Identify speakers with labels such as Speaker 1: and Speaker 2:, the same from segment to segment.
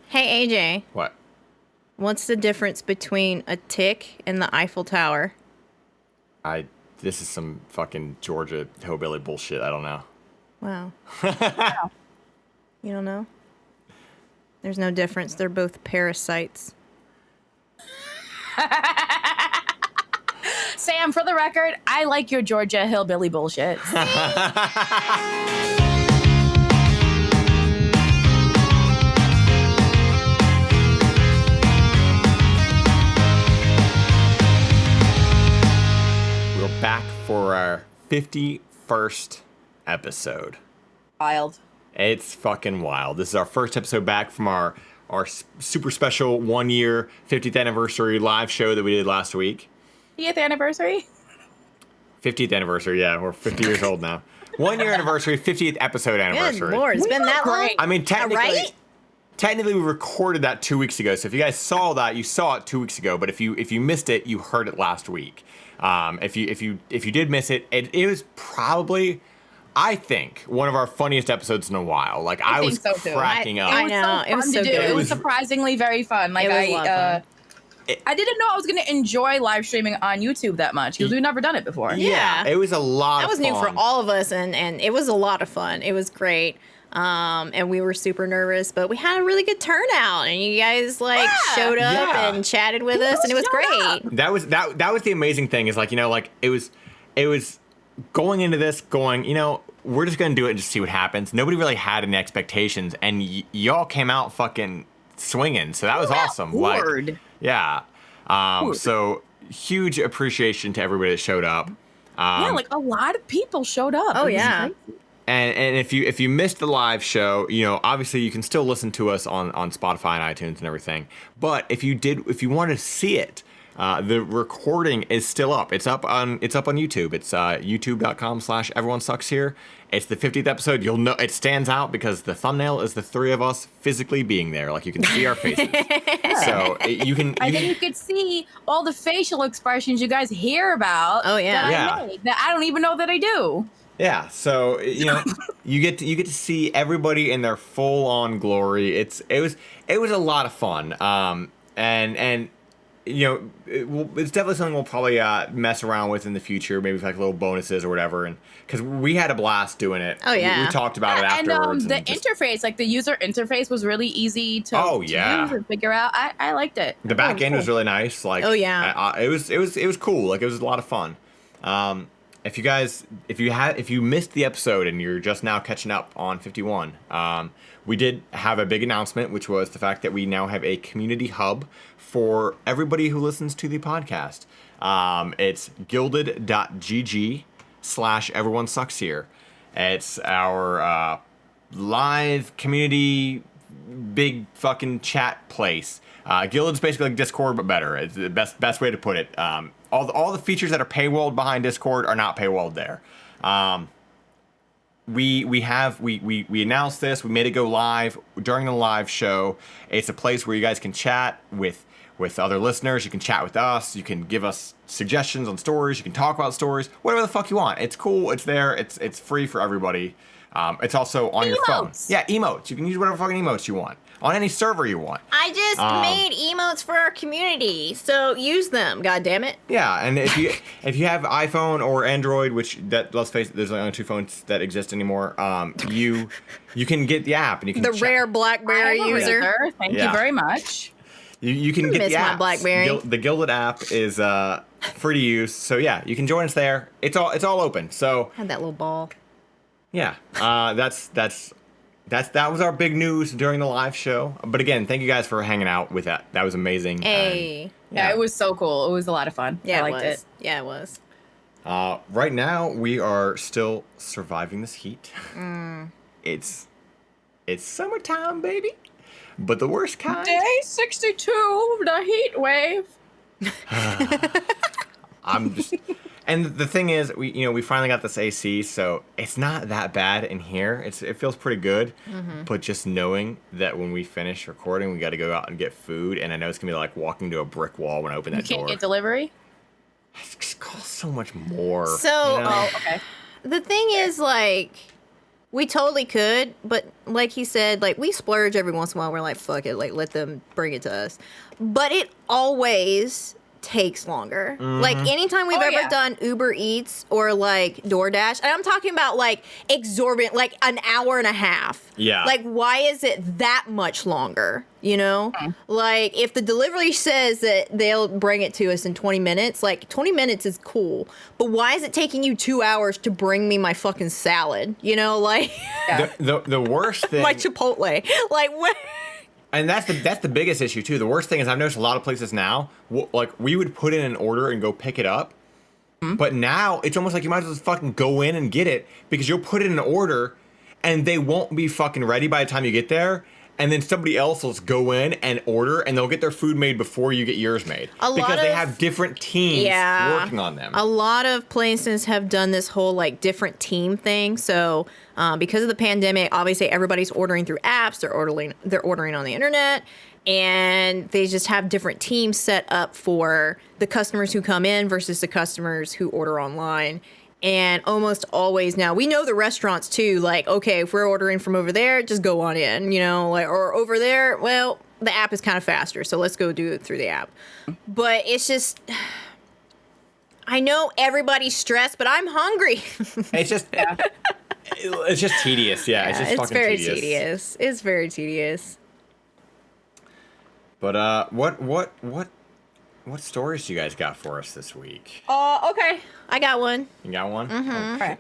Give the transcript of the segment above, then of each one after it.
Speaker 1: Hey, AJ,
Speaker 2: What?
Speaker 1: what's the difference between a tick and the Eiffel Tower?
Speaker 2: This is some fucking Georgia hillbilly bullshit. I don't know.
Speaker 1: Wow. You don't know? There's no difference. They're both parasites.
Speaker 3: Sam, for the record, I like your Georgia hillbilly bullshit.
Speaker 2: We're back for our 51st episode.
Speaker 3: Wild.
Speaker 2: It's fucking wild. This is our first episode back from our super special 1 year 50th anniversary live show that we did last week.
Speaker 3: 50th anniversary?
Speaker 2: 50th anniversary, yeah. We're 50 years old now. 1 year anniversary, 50th episode anniversary.
Speaker 1: Good Lord, it's been that long?
Speaker 2: I mean,
Speaker 1: Right?
Speaker 2: technically we recorded that 2 weeks ago. So if you guys saw that, you saw it 2 weeks ago. But if you missed it, you heard it last week. If you did miss it, it was probably, I think, one of our funniest episodes in a while. Like I was
Speaker 3: think so, too.
Speaker 2: cracking up.
Speaker 1: I know, it was so good.
Speaker 3: It was surprisingly very fun. Like
Speaker 1: It was a lot of fun.
Speaker 3: I didn't know I was going to enjoy live streaming on YouTube that much because we've never done it before.
Speaker 1: Yeah.
Speaker 2: It was a lot
Speaker 1: That
Speaker 2: of
Speaker 1: was
Speaker 2: fun.
Speaker 1: new for all of us, and it was a lot of fun. It was great. And we were super nervous, but we had a really good turnout, and you guys showed up
Speaker 2: Yeah.
Speaker 1: and chatted with us, and it was
Speaker 3: showed
Speaker 1: great.
Speaker 2: That was the amazing thing is like, it was going into this going, we're just going to do it and just see what happens. Nobody really had any expectations, and y'all came out fucking swinging. So that was awesome.
Speaker 3: Word.
Speaker 2: Yeah. So huge appreciation to everybody that showed up.
Speaker 3: Yeah, like a lot of people showed up.
Speaker 1: Oh,
Speaker 3: It was
Speaker 1: yeah.
Speaker 3: crazy.
Speaker 2: And if you missed the live show, obviously you can still listen to us on Spotify and iTunes and everything. But if you want to see it, the recording is still up. It's up on YouTube. It's youtube.com/everyonesuckshere. It's the 50th episode. You'll know it stands out because the thumbnail is the three of us physically being there. Like you can see our faces. So you can.
Speaker 3: And then you could see all the facial expressions you guys hear about.
Speaker 1: Oh, yeah.
Speaker 3: That I made, that I don't even know that I do.
Speaker 2: Yeah, so you get to see everybody in their full on glory. It was a lot of fun. And it's definitely something we'll probably mess around with in the future, maybe like little bonuses or whatever. And because we had a blast doing it.
Speaker 1: Oh, yeah.
Speaker 2: we talked about it afterwards.
Speaker 3: And the interface, like the user interface, was really easy to use and figure out. I liked it.
Speaker 2: The back end was really nice. Like,
Speaker 1: Oh, yeah.
Speaker 2: it was cool. Like it was a lot of fun. If you missed the episode and you're just now catching up on 51, we did have a big announcement, which was the fact that we now have a community hub for everybody who listens to the podcast. It's gilded.gg/everyonesuckshere. It's our live community big fucking chat place. Gilded's basically like Discord, but better. It's the best way to put it. All the features that are paywalled behind Discord are not paywalled there. We announced this. We made it go live during the live show. It's a place where you guys can chat with other listeners. You can chat with us. You can give us suggestions on stories. You can talk about stories. Whatever the fuck you want. It's cool. It's there. It's free for everybody. It's also on your phone. Yeah, emotes. You can use whatever fucking emotes you want on any server you want.
Speaker 1: I just made emotes for our community, so use them. God damn it!
Speaker 2: Yeah, and if you have iPhone or Android, which let's face it, there's only two phones that exist anymore. You can get the app and you can
Speaker 1: The rare BlackBerry
Speaker 3: I'm a
Speaker 1: user.
Speaker 3: user. Thank you very much.
Speaker 2: You can get
Speaker 1: miss
Speaker 2: the
Speaker 1: my
Speaker 2: app.
Speaker 1: BlackBerry.
Speaker 2: The Gilded app is free to use. So yeah, you can join us there. It's all open. So
Speaker 1: Had that little ball.
Speaker 2: yeah, that was our big news during the live show. But again, thank you guys for hanging out with that. That was amazing.
Speaker 1: Hey.
Speaker 2: And,
Speaker 3: Yeah, it was so cool. It was a lot of fun.
Speaker 1: Yeah,
Speaker 3: I liked
Speaker 1: it was.
Speaker 3: it.
Speaker 1: Yeah, it was.
Speaker 2: Right now we are still surviving this heat. It's summertime, baby. But the worst kind.
Speaker 3: Day 62, the heat wave.
Speaker 2: I'm just, and the thing is, we finally got this AC, so it's not that bad in here. It feels pretty good, but just knowing that when we finish recording, we got to go out and get food, and I know it's gonna be like walking to a brick wall when I open that
Speaker 3: You
Speaker 2: door.
Speaker 3: can't get delivery?
Speaker 2: It costs so much more.
Speaker 1: So,
Speaker 3: Oh, okay.
Speaker 1: the thing is, like, We totally could, but like he said, like we splurge every once in a while. We're like, fuck it, like let them bring it to us. But it always takes longer. Like anytime we've ever done Uber Eats or like DoorDash, and I'm talking about like exorbitant, like an hour and a half.
Speaker 2: Yeah.
Speaker 1: Like why is it that much longer? You know, like if the delivery says that they'll bring it to us in 20 minutes, like 20 minutes is cool. But why is it taking you 2 hours to bring me my fucking salad? You know, like
Speaker 2: the worst thing.
Speaker 1: My Chipotle. Like what?
Speaker 2: And that's the biggest issue too. The worst thing is I've noticed a lot of places now, like we would put in an order and go pick it up, but now it's almost like you might as well just fucking go in and get it because you'll put in an order, and they won't be fucking ready by the time you get there, and then somebody else will just go in and order, and they'll get their food made before you get yours made because they have different teams working on them.
Speaker 1: A lot of places have done this whole like different team thing. So because of the pandemic, obviously everybody's ordering through apps. They're ordering on the internet, and they just have different teams set up for the customers who come in versus the customers who order online. And almost always now, we know the restaurants too, like, okay, if we're ordering from over there, just go on in, you know, like, or over there, well, the app is kind of faster, so let's go do it through the app. But it's just, I know everybody's stressed, but I'm hungry.
Speaker 2: It's just, it's just tedious, yeah. It's just
Speaker 1: it's
Speaker 2: fucking
Speaker 1: very
Speaker 2: tedious.
Speaker 1: It's very tedious.
Speaker 2: But what stories do you guys got for us this week?
Speaker 1: Okay. I got one.
Speaker 2: You got one?
Speaker 3: Okay.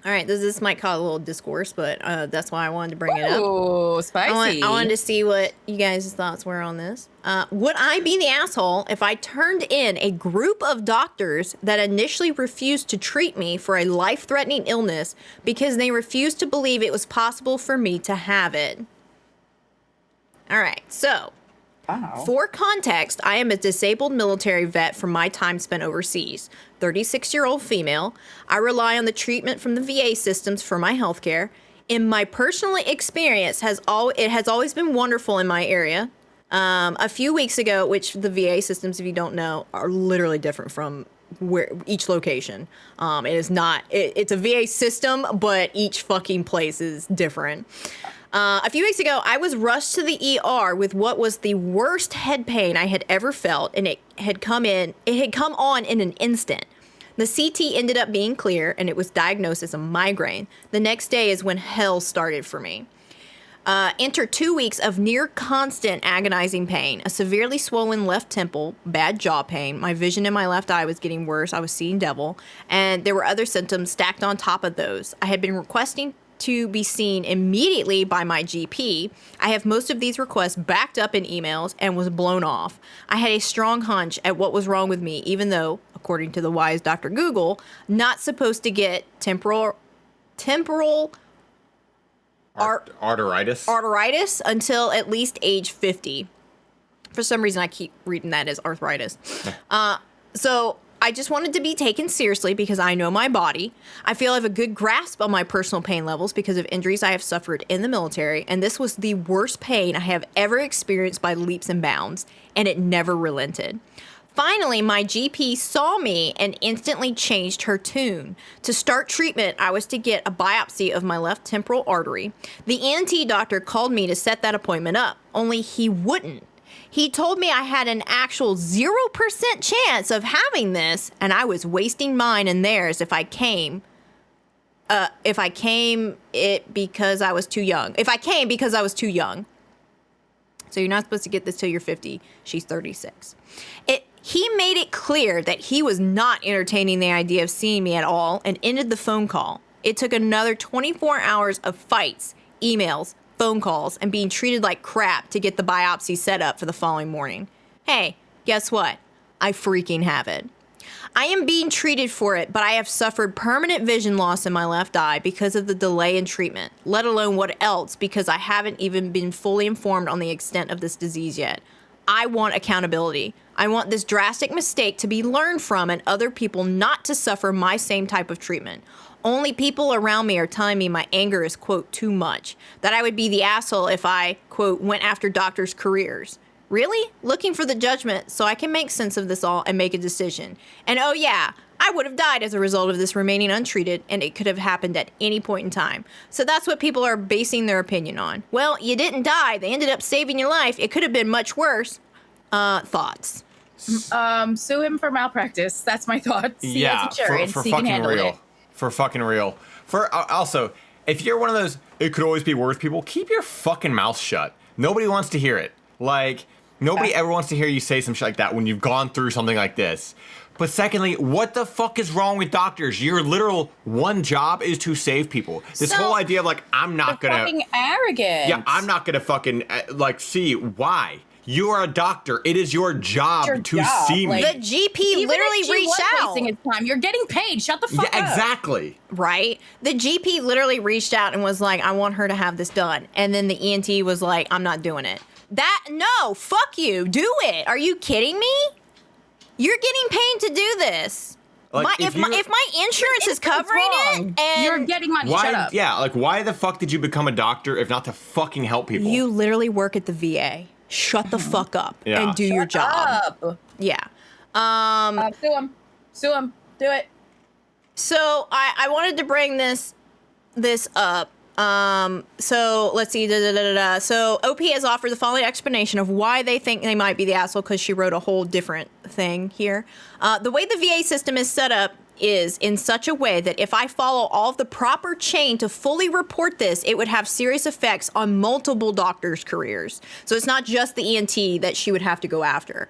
Speaker 1: All right. This might cause a little discourse, but that's why I wanted to bring it up.
Speaker 3: Oh, spicy.
Speaker 1: I wanted to see what you guys' thoughts were on this. Would I be the asshole if I turned in a group of doctors that initially refused to treat me for a life-threatening illness because they refused to believe it was possible for me to have it? All right. So, for context, I am a disabled military vet from my time spent overseas. 36-year-old female. I rely on the treatment from the VA systems for my health care. In my personal experience, it has always been wonderful in my area. A few weeks ago, which the VA systems, if you don't know, are literally different from where each location. It is not. It's a VA system, but each fucking place is different. A few weeks ago, I was rushed to the ER with what was the worst head pain I had ever felt, and it had come on in an instant. The CT ended up being clear, and it was diagnosed as a migraine. The next day is when hell started for me. Enter 2 weeks of near constant agonizing pain, a severely swollen left temple, bad jaw pain. My vision in my left eye was getting worse. I was seeing double, and there were other symptoms stacked on top of those. I had been requesting to be seen immediately by my GP. I have most of these requests backed up in emails and was blown off. I had a strong hunch at what was wrong with me, even though, according to the wise Dr. Google, not supposed to get temporal arteritis until at least age 50. For some reason, I keep reading that as arthritis. So I just wanted to be taken seriously because I know my body. I feel I have a good grasp on my personal pain levels because of injuries I have suffered in the military, and this was the worst pain I have ever experienced by leaps and bounds, and it never relented. Finally, my GP saw me and instantly changed her tune. To start treatment, I was to get a biopsy of my left temporal artery. The ENT doctor called me to set that appointment up, only he wouldn't. He told me I had an actual 0% chance of having this, and I was wasting mine and theirs if I came because I was too young. If I came because I was too young. So you're not supposed to get this till you're 50. She's 36. He made it clear that he was not entertaining the idea of seeing me at all and ended the phone call. It took another 24 hours of fights, emails, phone calls, and being treated like crap to get the biopsy set up for the following morning. Hey, guess what? I freaking have it. I am being treated for it, but I have suffered permanent vision loss in my left eye because of the delay in treatment, let alone what else, because I haven't even been fully informed on the extent of this disease yet. I want accountability. I want this drastic mistake to be learned from and other people not to suffer my same type of treatment. Only people around me are telling me my anger is, quote, too much. That I would be the asshole if I, quote, went after doctors' careers. Really? Looking for the judgment so I can make sense of this all and make a decision. And oh yeah, I would have died as a result of this remaining untreated, and it could have happened at any point in time. So that's what people are basing their opinion on. Well, you didn't die. They ended up saving your life. It could have been much worse. Thoughts?
Speaker 3: Sue him for malpractice. That's my thoughts. He has insurance.
Speaker 2: For
Speaker 3: he
Speaker 2: fucking
Speaker 3: can handle
Speaker 2: real.
Speaker 3: it.
Speaker 2: For fucking real. For also, if you're one of those, it could always be worse people, keep your fucking mouth shut. Nobody wants to hear it. Like, nobody ever wants to hear you say some shit like that when you've gone through something like this. But secondly, what the fuck is wrong with doctors? Your literal one job is to save people. This whole idea of like, I'm not gonna...
Speaker 3: fucking arrogant.
Speaker 2: Yeah, I'm not gonna fucking, see, why? You are a doctor. It is your job to see me.
Speaker 1: The GP literally reached out.
Speaker 3: Wasting his time. You're getting paid. Shut the fuck up.
Speaker 2: Yeah, exactly.
Speaker 1: Right? The GP literally reached out and was like, I want her to have this done. And then the ENT was like, I'm not doing it. No, fuck you. Do it. Are you kidding me? You're getting paid to do this.
Speaker 2: Like,
Speaker 1: if my insurance is covering it, and
Speaker 3: you're getting money, shut up.
Speaker 2: Yeah, like why the fuck did you become a doctor if not to fucking help people?
Speaker 1: You literally work at the VA. Shut the fuck up and do your job.
Speaker 3: Up.
Speaker 1: Yeah.
Speaker 3: Sue him. Do it.
Speaker 1: So I wanted to bring this up. So let's see. So OP has offered the following explanation of why they think they might be the asshole, because she wrote a whole different thing here. The way the VA system is set up is in such a way that if I follow all of the proper chain to fully report this, it would have serious effects on multiple doctors' careers. So it's not just the ENT that she would have to go after.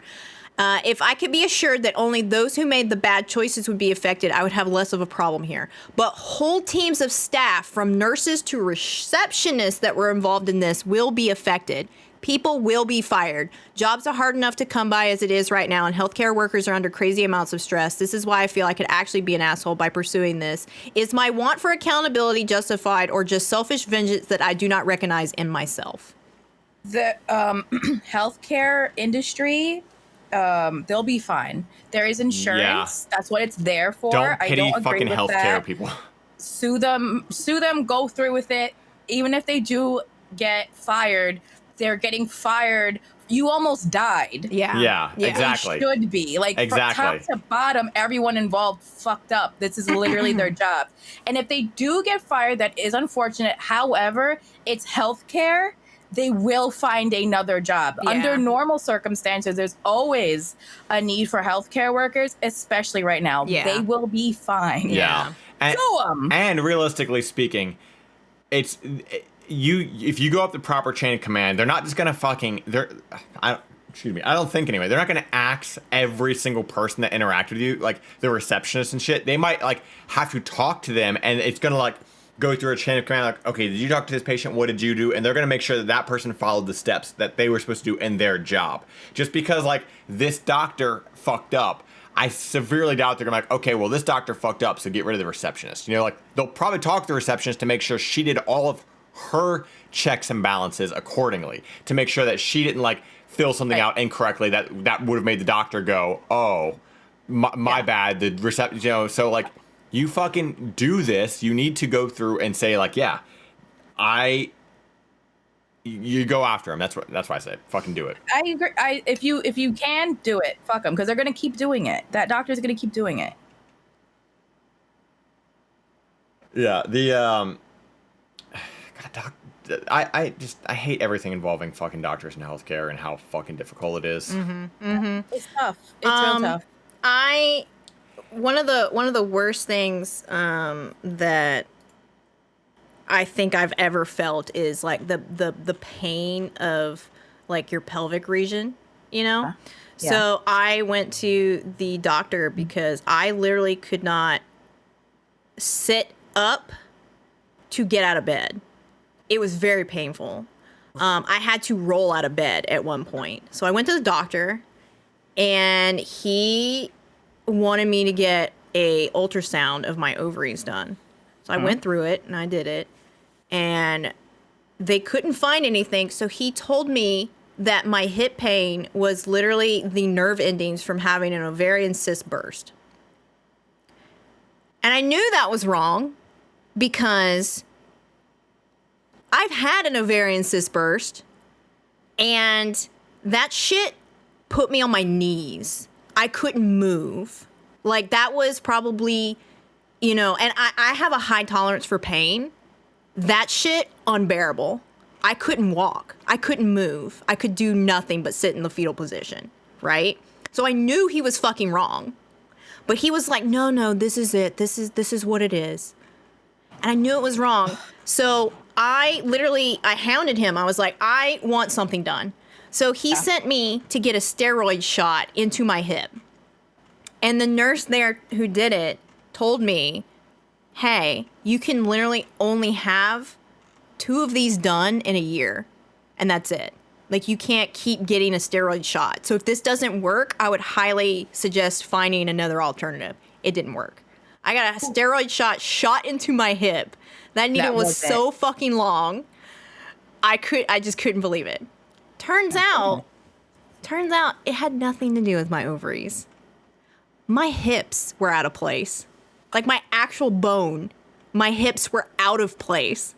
Speaker 1: If I could be assured that only those who made the bad choices would be affected, I would have less of a problem here. But whole teams of staff, from nurses to receptionists that were involved in this, will be affected. People will be fired. Jobs are hard enough to come by as it is right now, and healthcare workers are under crazy amounts of stress. This is why I feel I could actually be an asshole by pursuing this. Is my want for accountability justified, or just selfish vengeance that I do not recognize in myself?
Speaker 3: The healthcare industry, they'll be fine. There is insurance. Yeah. That's what it's there for.
Speaker 2: Don't pity
Speaker 3: I don't agree
Speaker 2: fucking
Speaker 3: with
Speaker 2: healthcare
Speaker 3: that.
Speaker 2: people.
Speaker 3: Sue them. Go through with it. Even if they do get fired, they're getting fired. You almost died.
Speaker 2: Yeah, exactly.
Speaker 3: They should be. Like,
Speaker 2: exactly.
Speaker 3: From top to bottom, everyone involved fucked up. This is literally their job. And if they do get fired, that is unfortunate. However, it's healthcare. They will find another job. Yeah. Under normal circumstances, there's always a need for healthcare workers, especially right now. Yeah. They will be fine.
Speaker 2: Yeah. And realistically speaking, if you go up the proper chain of command, they're not just gonna I don't think anyway. They're not gonna axe every single person that interacted with you, like the receptionist and shit. They might like have to talk to them, and it's gonna like go through a chain of command. Like, okay, did you talk to this patient? What did you do? And they're gonna make sure that that person followed the steps that they were supposed to do in their job. Just because like this doctor fucked up, I severely doubt they're gonna be like, okay, well this doctor fucked up, so get rid of the receptionist. You know, like they'll probably talk to the receptionist to make sure she did all of her checks and balances accordingly, to make sure that she didn't like fill something out incorrectly that would have made the doctor go, oh, my bad. The reception, you know, so like you fucking do this. You need to go through and say like, yeah, you go after him. That's why I say fucking do it.
Speaker 3: I agree. If you can do it, fuck them, because they're gonna keep doing it. That doctor's gonna keep doing it.
Speaker 2: Yeah, the I hate everything involving fucking doctors and healthcare and how fucking difficult it is.
Speaker 3: It's tough. It's real tough.
Speaker 1: One of the worst things that I think I've ever felt is like the pain of like your pelvic region, you know? Yeah. So I went to the doctor because I literally could not sit up to get out of bed. It was very painful. I had to roll out of bed at one point. So I went to the doctor, and he wanted me to get a ultrasound of my ovaries done. So I went through it, and I did it, and they couldn't find anything. So he told me that my hip pain was literally the nerve endings from having an ovarian cyst burst. And I knew that was wrong because I've had an ovarian cyst burst, and that shit put me on my knees. I couldn't move. Like, that was probably, and I have a high tolerance for pain. That shit, unbearable. I couldn't walk. I couldn't move. I could do nothing but sit in the fetal position, right? So I knew he was fucking wrong. But he was like, no, this is it. This is what it is. And I knew it was wrong. So I hounded him. I was like, I want something done. So he sent me to get a steroid shot into my hip. And the nurse there who did it told me, hey, you can literally only have 2 of these done in a year. And that's it. Like, you can't keep getting a steroid shot. So if this doesn't work, I would highly suggest finding another alternative. It didn't work. I got a steroid shot into my hip. That needle was so fucking long. I just couldn't believe it. Turns out it had nothing to do with my ovaries. My hips were out of place. Like, my actual bone, my hips were out of place.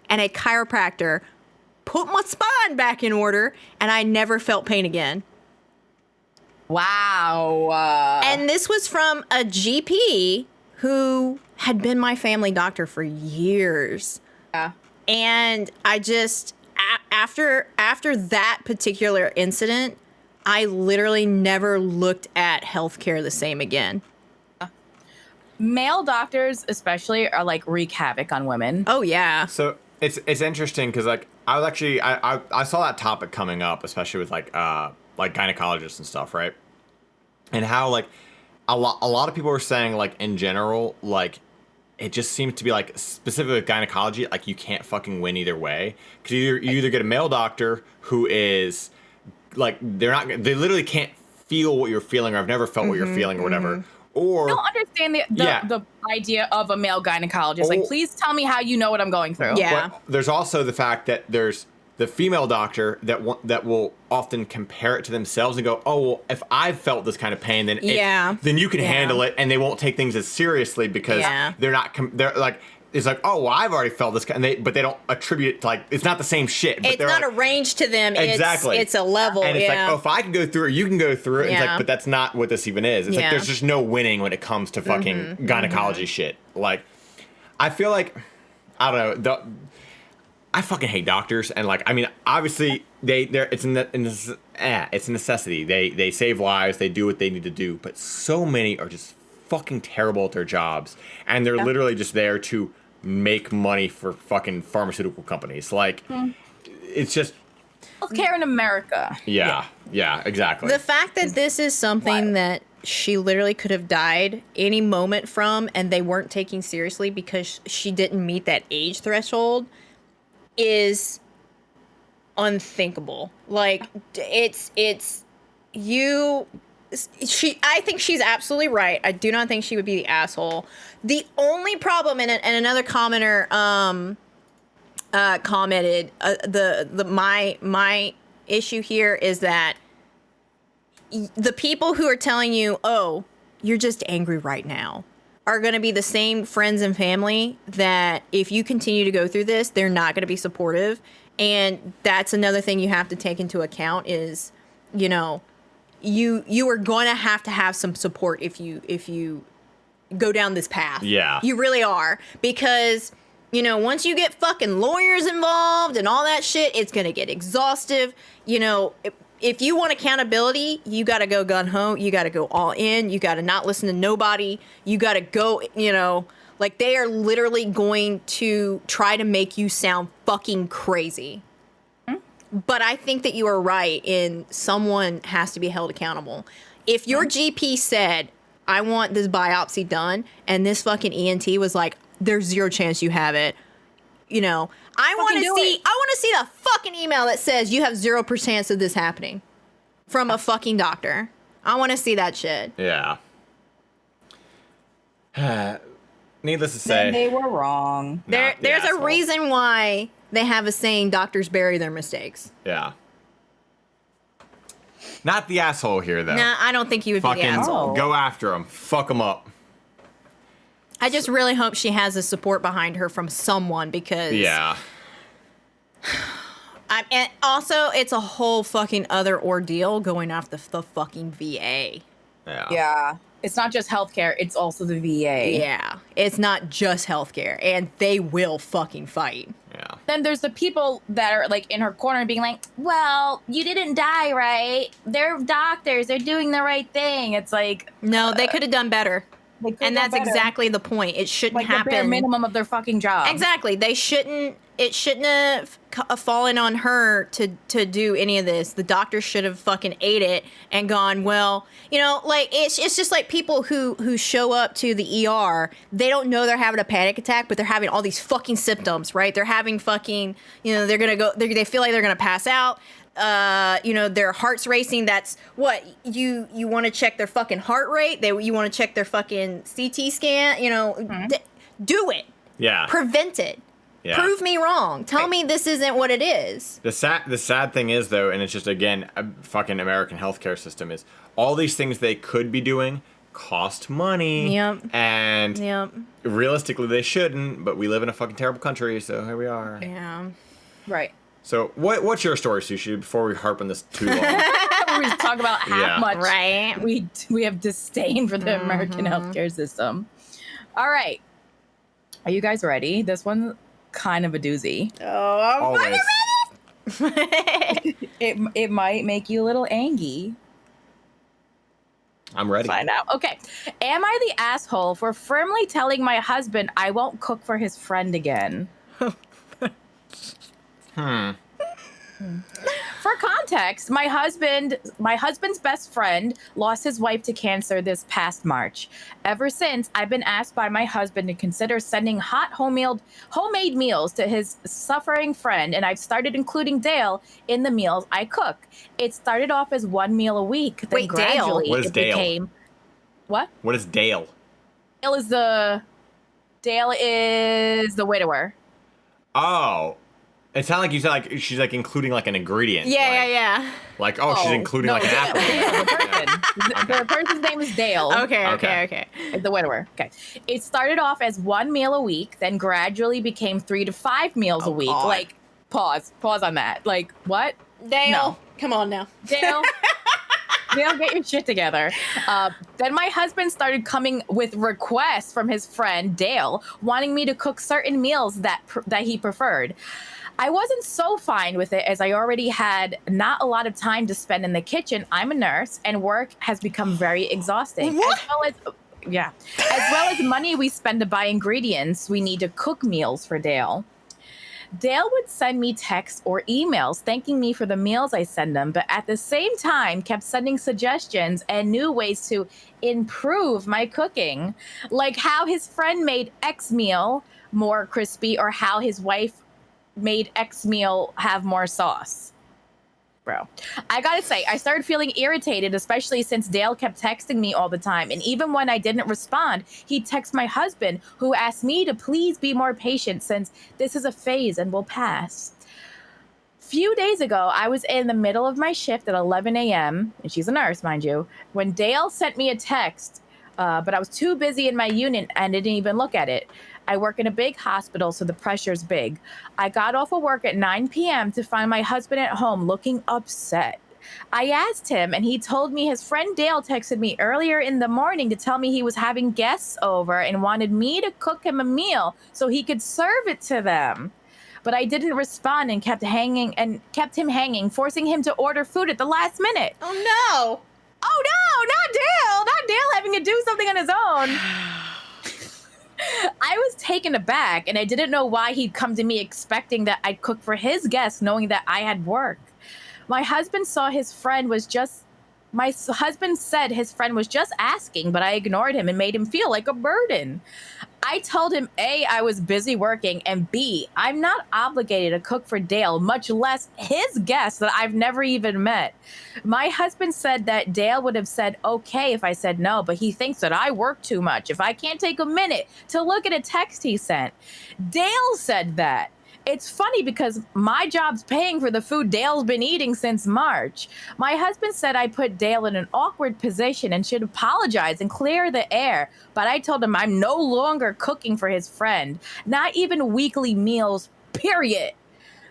Speaker 1: And a chiropractor put my spine back in order, and I never felt pain again.
Speaker 3: Wow.
Speaker 1: And this was from a GP who had been my family doctor for years.
Speaker 3: Yeah.
Speaker 1: And I just, after that particular incident, I literally never looked at healthcare the same again.
Speaker 3: Male doctors especially are like wreak havoc on women.
Speaker 1: Oh, yeah.
Speaker 2: So it's interesting because like I was actually I saw that topic coming up, especially with like gynecologists and stuff, right? And how like a lot of people were saying like in general like it just seems to be like specific with gynecology, like you can't fucking win either way because you either get a male doctor who is like they literally can't feel what you're feeling or I've never felt what you're feeling or whatever. Or
Speaker 3: I don't understand the idea of a male gynecologist. Like, please tell me how you know what I'm going through.
Speaker 1: Yeah.
Speaker 2: But there's also the fact that there's the female doctor that will often compare it to themselves and go, oh, well, if I've felt this kind of pain, then then you can handle it, and they won't take things as seriously because they're not they're like. It's like, oh, well, I've already felt this, but they don't attribute it to, like, it's not the same shit. But
Speaker 1: it's not like, a range to them.
Speaker 2: Exactly.
Speaker 1: It's a level.
Speaker 2: And it's like, oh, if I can go through it, you can go through it. It's like, but that's not what this even is. It's like, there's just no winning when it comes to fucking gynecology shit. Like, I feel like, I don't know, I fucking hate doctors. And, like, I mean, obviously, it's a necessity. They save lives. They do what they need to do. But so many are just fucking terrible at their jobs. And they're literally just there to make money for fucking pharmaceutical companies. Like, it's just
Speaker 3: healthcare in America.
Speaker 2: Yeah, exactly.
Speaker 1: The fact that this is something that she literally could have died any moment from, and they weren't taking seriously because she didn't meet that age threshold, is unthinkable. Like, I think she's absolutely right. I do not think she would be the asshole. The only problem, and another commenter commented, my issue here is that the people who are telling you, oh, you're just angry right now, are going to be the same friends and family that if you continue to go through this, they're not going to be supportive. And that's another thing you have to take into account is, you are going to have some support if you go down this path.
Speaker 2: Yeah.
Speaker 1: You really are. Because, once you get fucking lawyers involved and all that shit, it's going to get exhaustive. If you want accountability, you got to go gun-ho. You got to go all in. You got to not listen to nobody. You got to go, like they are literally going to try to make you sound fucking crazy. But I think that you are right in someone has to be held accountable. If your GP said, I want this biopsy done, and this fucking ENT was like, there's zero chance you have it, I want to see the fucking email that says you have 0% of this happening from a fucking doctor. I want to see that shit.
Speaker 2: Yeah. Needless to say,
Speaker 3: Then they were wrong.
Speaker 1: There's a reason why they have a saying, doctors bury their mistakes.
Speaker 2: Yeah. Not the asshole here, though.
Speaker 1: Nah, I don't think you would be the asshole.
Speaker 2: Go after him. Fuck him up.
Speaker 1: I just really hope she has the support behind her from someone because...
Speaker 2: Yeah.
Speaker 1: And also, it's a whole fucking other ordeal going off the fucking VA.
Speaker 2: Yeah.
Speaker 3: Yeah. It's not just healthcare, it's also the VA.
Speaker 1: Yeah, it's not just healthcare, and they will fucking fight.
Speaker 2: Yeah.
Speaker 3: Then there's the people that are like in her corner being like, well, you didn't die, right? They're doctors, they're doing the right thing. It's like,
Speaker 1: No, they could have done better. And that's exactly the point. It shouldn't
Speaker 3: like
Speaker 1: happen.
Speaker 3: the bare minimum of their fucking job.
Speaker 1: Exactly. They shouldn't. It shouldn't have fallen on her to do any of this. The doctor should have fucking ate it and gone, well, you know, like it's just like people who show up to the ER. They don't know they're having a panic attack, but they're having all these fucking symptoms, right? They're having fucking, you know, they're gonna go. They feel like they're gonna pass out. You know, their heart's racing. That's what you want to check their fucking heart rate. You want to check their fucking CT scan. You know, do it.
Speaker 2: Yeah.
Speaker 1: Prevent it.
Speaker 2: Yeah.
Speaker 1: Prove me wrong. Tell me this isn't what it is.
Speaker 2: The sad thing is, though, and it's just, again, a fucking American healthcare system, is all these things they could be doing cost money.
Speaker 1: Yep.
Speaker 2: And realistically, they shouldn't, but we live in a fucking terrible country, so here we are.
Speaker 1: Yeah.
Speaker 3: Right.
Speaker 2: So what's your story, Sushi, before we harp on this too long?
Speaker 3: We just talk about how much
Speaker 1: right.
Speaker 3: we have disdain for the American healthcare system. All right. Are you guys ready? This one's kind of a doozy.
Speaker 1: Oh, I'm
Speaker 2: Always.
Speaker 1: fucking ready.
Speaker 3: It might make you a little angry.
Speaker 2: I'm ready.
Speaker 3: Find out. Okay. Am I the asshole for firmly telling my husband I won't cook for his friend again? For context, my husband's best friend lost his wife to cancer this past March. Ever since, I've been asked by my husband to consider sending hot homemade meals to his suffering friend, and I've started including Dale in the meals I cook. It started off as one meal a week. Then
Speaker 1: Wait, Dale?
Speaker 3: gradually
Speaker 2: What is
Speaker 3: it
Speaker 2: Dale?
Speaker 3: became what?
Speaker 2: What is Dale?
Speaker 3: Dale is the widower.
Speaker 2: Oh. It sounded like you said like she's like including like an ingredient.
Speaker 1: Yeah.
Speaker 2: Like, she's including
Speaker 3: no,
Speaker 2: like an
Speaker 3: Dale.
Speaker 2: apple.
Speaker 3: The person's name is Dale.
Speaker 1: Okay.
Speaker 3: The widower. Okay. It started off as one meal a week, then gradually became 3 to 5 meals a week.
Speaker 1: God.
Speaker 3: Like, pause on that. Like, what?
Speaker 1: Dale,
Speaker 3: No.
Speaker 1: come on now.
Speaker 3: Dale, get your shit together. Then my husband started coming with requests from his friend Dale, wanting me to cook certain meals that he preferred. I wasn't so fine with it, as I already had not a lot of time to spend in the kitchen. I'm a nurse, and work has become very exhausting.
Speaker 1: What?
Speaker 3: As well as money we spend to buy ingredients we need to cook meals for Dale. Dale would send me texts or emails thanking me for the meals I send him, but at the same time kept sending suggestions and new ways to improve my cooking, like how his friend made X meal more crispy, or how his wife made X meal have more sauce. Bro, I gotta say, I started feeling irritated, especially since Dale kept texting me all the time. And even when I didn't respond, he'd text my husband, who asked me to please be more patient since this is a phase and will pass. Few days ago, I was in the middle of my shift at 11 a.m., and she's a nurse, mind you, when Dale sent me a text, but I was too busy in my unit and didn't even look at it. I work in a big hospital, so the pressure's big. I got off of work at 9 p.m. to find my husband at home looking upset. I asked him, and he told me his friend Dale texted me earlier in the morning to tell me he was having guests over and wanted me to cook him a meal so he could serve it to them. But I didn't respond and kept him hanging, forcing him to order food at the last minute.
Speaker 1: Oh no!
Speaker 3: Oh no, not Dale! Not Dale having to do something on his own. I was taken aback, and I didn't know why he'd come to me expecting that I'd cook for his guests, knowing that I had work. My husband said his friend was just asking, but I ignored him and made him feel like a burden. I told him, A, I was busy working, and B, I'm not obligated to cook for Dale, much less his guests that I've never even met. My husband said that Dale would have said okay if I said no, but he thinks that I work too much if I can't take a minute to look at a text he sent. Dale said that. It's funny because my job's paying for the food Dale's been eating since March. My husband said I put Dale in an awkward position and should apologize and clear the air, but I told him I'm no longer cooking for his friend, not even weekly meals, period.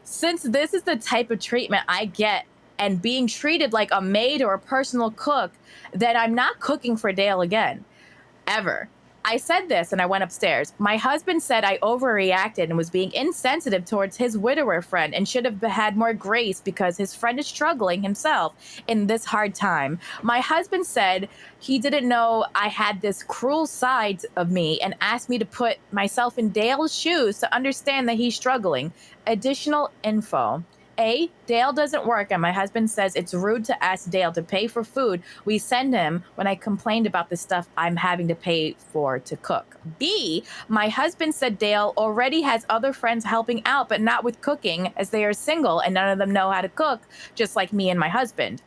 Speaker 3: Since this is the type of treatment I get and being treated like a maid or a personal cook, then I'm not cooking for Dale again. Ever. I said this and I went upstairs. My husband said I overreacted and was being insensitive towards his widower friend and should have had more grace because his friend is struggling himself in this hard time. My husband said he didn't know I had this cruel side of me and asked me to put myself in Dale's shoes to understand that he's struggling. Additional info. A, Dale doesn't work, and my husband says it's rude to ask Dale to pay for food we send him when I complained about the stuff I'm having to pay for to cook. B, my husband said Dale already has other friends helping out, but not with cooking, as they are single and none of them know how to cook, just like me and my husband.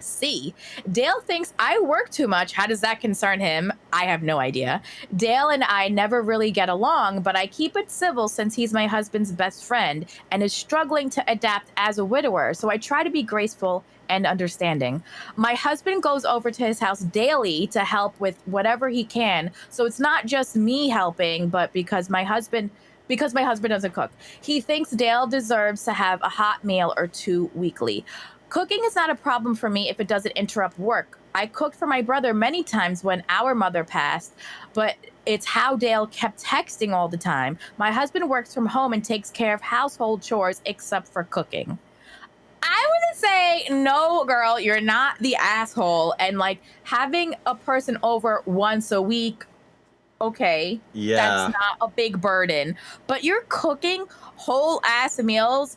Speaker 3: C, Dale thinks I work too much. How does that concern him? I have no idea. Dale and I never really get along, but I keep it civil since he's my husband's best friend and is struggling to adapt as a widower. So I try to be graceful and understanding. My husband goes over to his house daily to help with whatever he can. So it's not just me helping, but because my husband doesn't cook. He thinks Dale deserves to have a hot meal or two weekly. Cooking is not a problem for me if it doesn't interrupt work. I cooked for my brother many times when our mother passed, but it's how Dale kept texting all the time. My husband works from home and takes care of household chores except for cooking. I would say, no, girl, you're not the asshole. And like having a person over once a week, okay, that's not a big burden. But you're cooking whole ass meals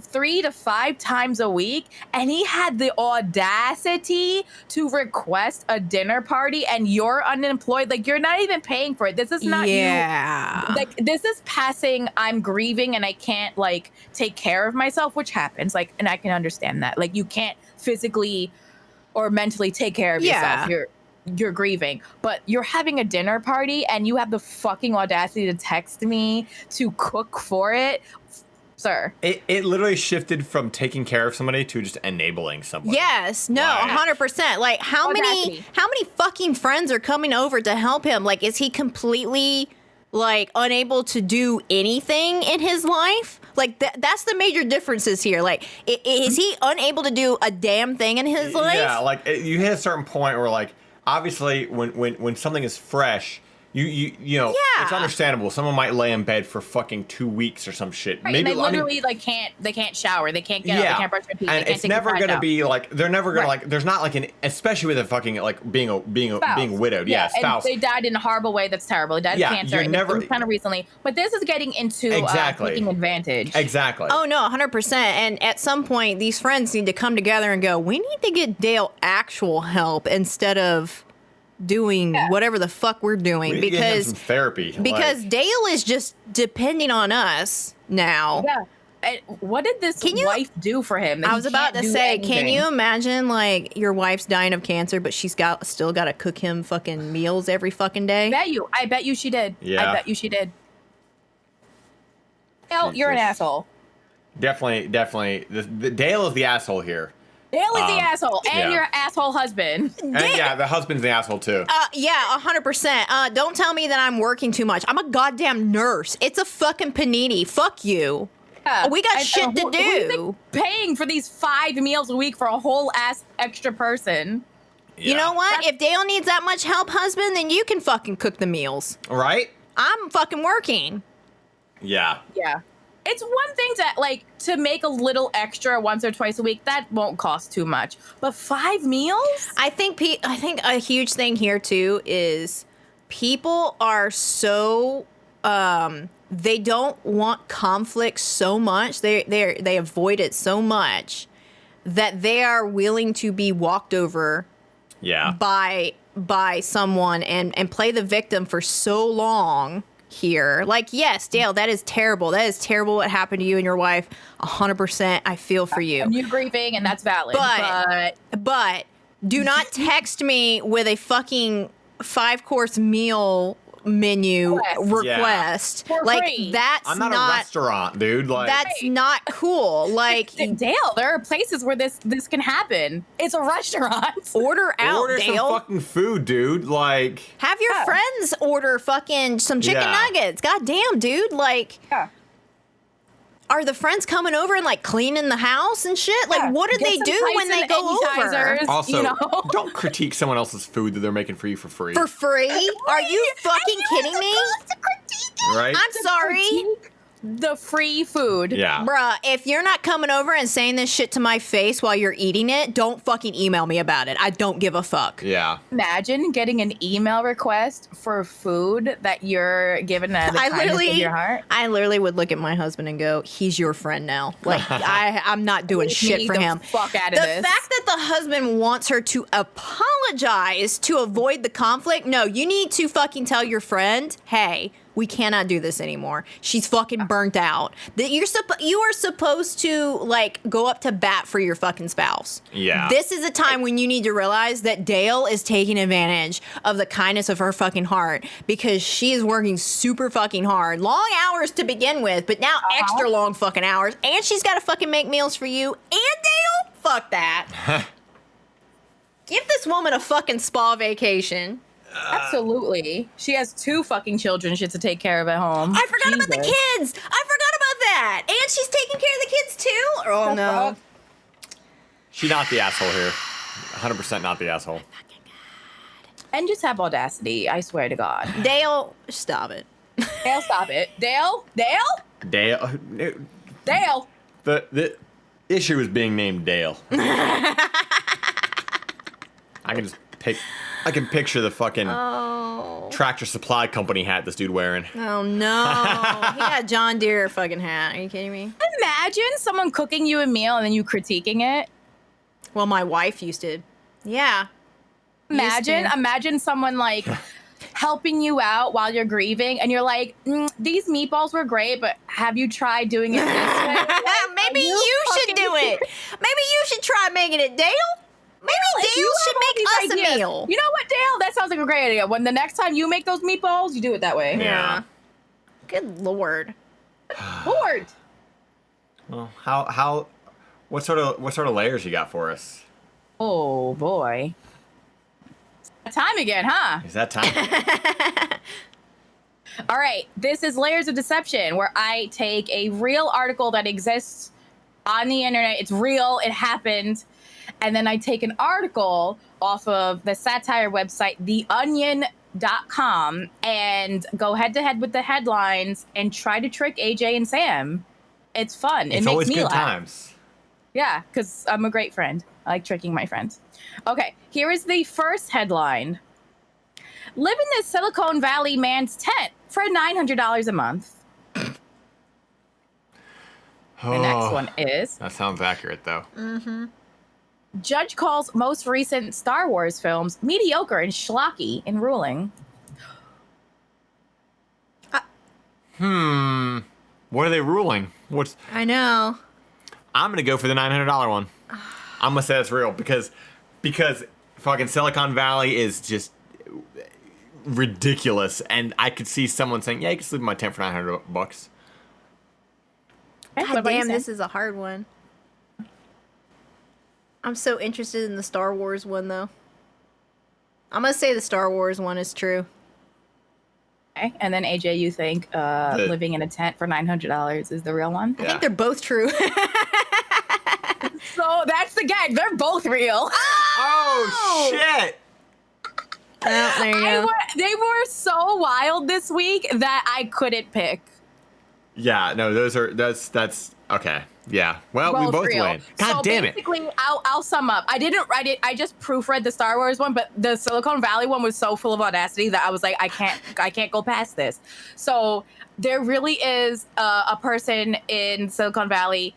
Speaker 3: 3 to 5 times a week, and he had the audacity to request a dinner party, and you're unemployed. Like, you're not even paying for it. This is not you. Like, this is passing, I'm grieving and I can't like take care of myself, which happens. Like, and I can understand that. Like, you can't physically or mentally take care of yourself. You're grieving, but you're having a dinner party and you have the fucking audacity to text me to cook for it. Sir.
Speaker 2: It literally shifted from taking care of somebody to just enabling somebody.
Speaker 1: Yes, no, 100%. Like, how many fucking friends are coming over to help him? Like, is he completely like unable to do anything in his life? Like, that's the major differences here. Like, is he unable to do a damn thing in his life?
Speaker 2: Yeah, like you hit a certain point where like obviously when something is fresh, you know, it's understandable. Someone might lay in bed for fucking 2 weeks or some shit.
Speaker 3: Right, maybe, and they literally like they can't shower, they can't get up, they can't brush their teeth.
Speaker 2: And it's never gonna be like they're never gonna like. There's not like an, especially with a fucking like being widowed. Yeah, spouse.
Speaker 3: And they died in a horrible way. That's terrible. They died of cancer.
Speaker 2: You're never
Speaker 3: kind of recently, but this is getting into taking advantage.
Speaker 2: Exactly.
Speaker 1: Oh no, 100%. And at some point, these friends need to come together and go, we need to get Dale actual help instead of doing whatever the fuck we're doing, because
Speaker 2: some therapy.
Speaker 1: Because Dale is just depending on us now.
Speaker 3: Yeah. And what did this wife do for him?
Speaker 1: I was about to say, can you imagine like your wife's dying of cancer, but she's still got to cook him fucking meals every fucking day?
Speaker 3: I bet you she did.
Speaker 2: Yeah.
Speaker 3: I bet you she did. Dale, you're an asshole.
Speaker 2: Definitely. The Dale is the asshole here.
Speaker 3: Dale is the asshole, and your asshole husband.
Speaker 2: And the husband's the asshole too.
Speaker 1: 100%. Don't tell me that I'm working too much. I'm a goddamn nurse. It's a fucking panini. Fuck you. Yeah. We got shit to do.
Speaker 3: Who's paying for these 5 meals a week for a whole ass extra person?
Speaker 1: Yeah. You know what? If Dale needs that much help, husband, then you can fucking cook the meals.
Speaker 2: Right?
Speaker 1: I'm fucking working.
Speaker 2: Yeah.
Speaker 3: Yeah. It's one thing to make a little extra once or twice a week. That won't cost too much. But 5 meals?
Speaker 1: I think a huge thing here too is people are so they don't want conflict so much. They avoid it so much that they are willing to be walked over by someone and play the victim for so long. Here, like, yes, Dale, that is terrible. That is terrible what happened to you and your wife. 100%. I feel for you.
Speaker 3: And you're grieving, and that's valid.
Speaker 1: But do not text me with a fucking 5-course meal menu request. Like, free. That's
Speaker 2: I'm not a restaurant, dude. Like,
Speaker 1: that's not cool. Like,
Speaker 3: Dale, there are places where this can happen. It's a restaurant.
Speaker 1: Order
Speaker 2: Dale.
Speaker 1: Some
Speaker 2: fucking food, dude. Like,
Speaker 1: have your friends order fucking some chicken nuggets. God damn, dude. Like, are the friends coming over and like cleaning the house and shit? Like, what do
Speaker 3: Get
Speaker 1: they
Speaker 3: some
Speaker 1: do when
Speaker 3: Tyson
Speaker 1: they go over?
Speaker 3: sanitizers,
Speaker 2: Also,
Speaker 3: you know?
Speaker 2: don't critique someone else's food that they're making for you for free.
Speaker 1: For free? Are you fucking kidding me?
Speaker 2: Right?
Speaker 1: I'm sorry.
Speaker 3: The free food.
Speaker 2: Yeah.
Speaker 1: Bruh, if you're not coming over and saying this shit to my face while you're eating it, don't fucking email me about it. I don't give a fuck.
Speaker 2: Yeah.
Speaker 3: Imagine getting an email request for food that you're given at the kindness of your heart.
Speaker 1: I literally would look at my husband and go, he's your friend now. Like, I'm not doing shit
Speaker 3: Me
Speaker 1: for
Speaker 3: the
Speaker 1: him.
Speaker 3: fuck out of
Speaker 1: The
Speaker 3: this.
Speaker 1: fact that the husband wants her to apologize to avoid the conflict, no, you need to fucking tell your friend, hey, we cannot do this anymore. She's fucking burnt out. That you are supposed to like go up to bat for your fucking spouse.
Speaker 2: Yeah.
Speaker 1: This is a time when you need to realize that Dale is taking advantage of the kindness of her fucking heart because she is working super fucking hard. Long hours to begin with, but now extra long fucking hours. And she's got to fucking make meals for you and Dale? Fuck that. Give this woman a fucking spa vacation.
Speaker 3: Absolutely. She has 2 fucking children she has to take care of at home.
Speaker 1: I forgot about the
Speaker 3: Jesus.
Speaker 1: kids. I forgot about that. And she's taking care of the kids too? Oh, no.
Speaker 2: She's not the asshole here. 100% not the asshole.
Speaker 3: And just have audacity. I swear to God.
Speaker 1: Dale, stop it.
Speaker 3: Dale, stop it. Dale?
Speaker 2: Dale.
Speaker 3: Dale?
Speaker 2: The issue is being named Dale. I can picture the fucking Tractor Supply Company hat this dude wearing.
Speaker 1: Oh, no. He got a John Deere fucking hat. Are you kidding me?
Speaker 3: Imagine someone cooking you a meal and then you critiquing it.
Speaker 1: Well, my wife used to. Yeah.
Speaker 3: Imagine someone like helping you out while you're grieving and you're like, these meatballs were great, but have you tried doing it this way?
Speaker 1: Maybe you should do it. Maybe you should try making it, Dale. Maybe Dale should make us a meal.
Speaker 3: You know what, Dale? That sounds like a great idea. When the next time you make those meatballs, you do it that way.
Speaker 2: Yeah.
Speaker 1: Good Lord.
Speaker 3: Lord.
Speaker 2: Well, what sort of layers you got for us?
Speaker 3: Oh boy. Time again, huh?
Speaker 2: Is that time?
Speaker 3: All right. This is Layers of Deception, where I take a real article that exists on the internet. It's real. It happened. And then I take an article off of the satire website, theonion.com, and go head to head with the headlines and try to trick AJ and Sam. It's fun.
Speaker 2: It's
Speaker 3: it makes
Speaker 2: always
Speaker 3: me
Speaker 2: good
Speaker 3: laugh.
Speaker 2: times.
Speaker 3: Yeah, because I'm a great friend. I like tricking my friends. Okay, here is the first headline. Live in this Silicon Valley man's tent for $900 a month. The next one is...
Speaker 2: That sounds accurate, though.
Speaker 3: Judge calls most recent Star Wars films mediocre and schlocky in ruling.
Speaker 2: What are they ruling?
Speaker 1: I know.
Speaker 2: I'm gonna go for the $900 one. I'm gonna say that's real because fucking Silicon Valley is just ridiculous, and I could see someone saying, "Yeah, you can sleep in my tent for $900."
Speaker 3: Okay, what
Speaker 1: God
Speaker 3: about you,
Speaker 1: damn,
Speaker 3: Sam?
Speaker 1: this is a hard one. I'm so interested in the Star Wars one, though. I'm going to say the Star Wars one is true.
Speaker 3: Okay, and then AJ, you think living in a tent for $900 is the real one?
Speaker 1: I think they're both true.
Speaker 3: So that's the gag. They're both real.
Speaker 2: Oh shit!
Speaker 1: Well, there you go.
Speaker 3: They were so wild this week that I couldn't pick.
Speaker 2: Yeah, no, that's okay. Yeah, well, we both
Speaker 3: real.
Speaker 2: win. God
Speaker 3: so
Speaker 2: damn it!
Speaker 3: Basically, I'll sum up. I just proofread the Star Wars one, but the Silicon Valley one was so full of audacity that I was like, I can't go past this. So there really is a person in Silicon Valley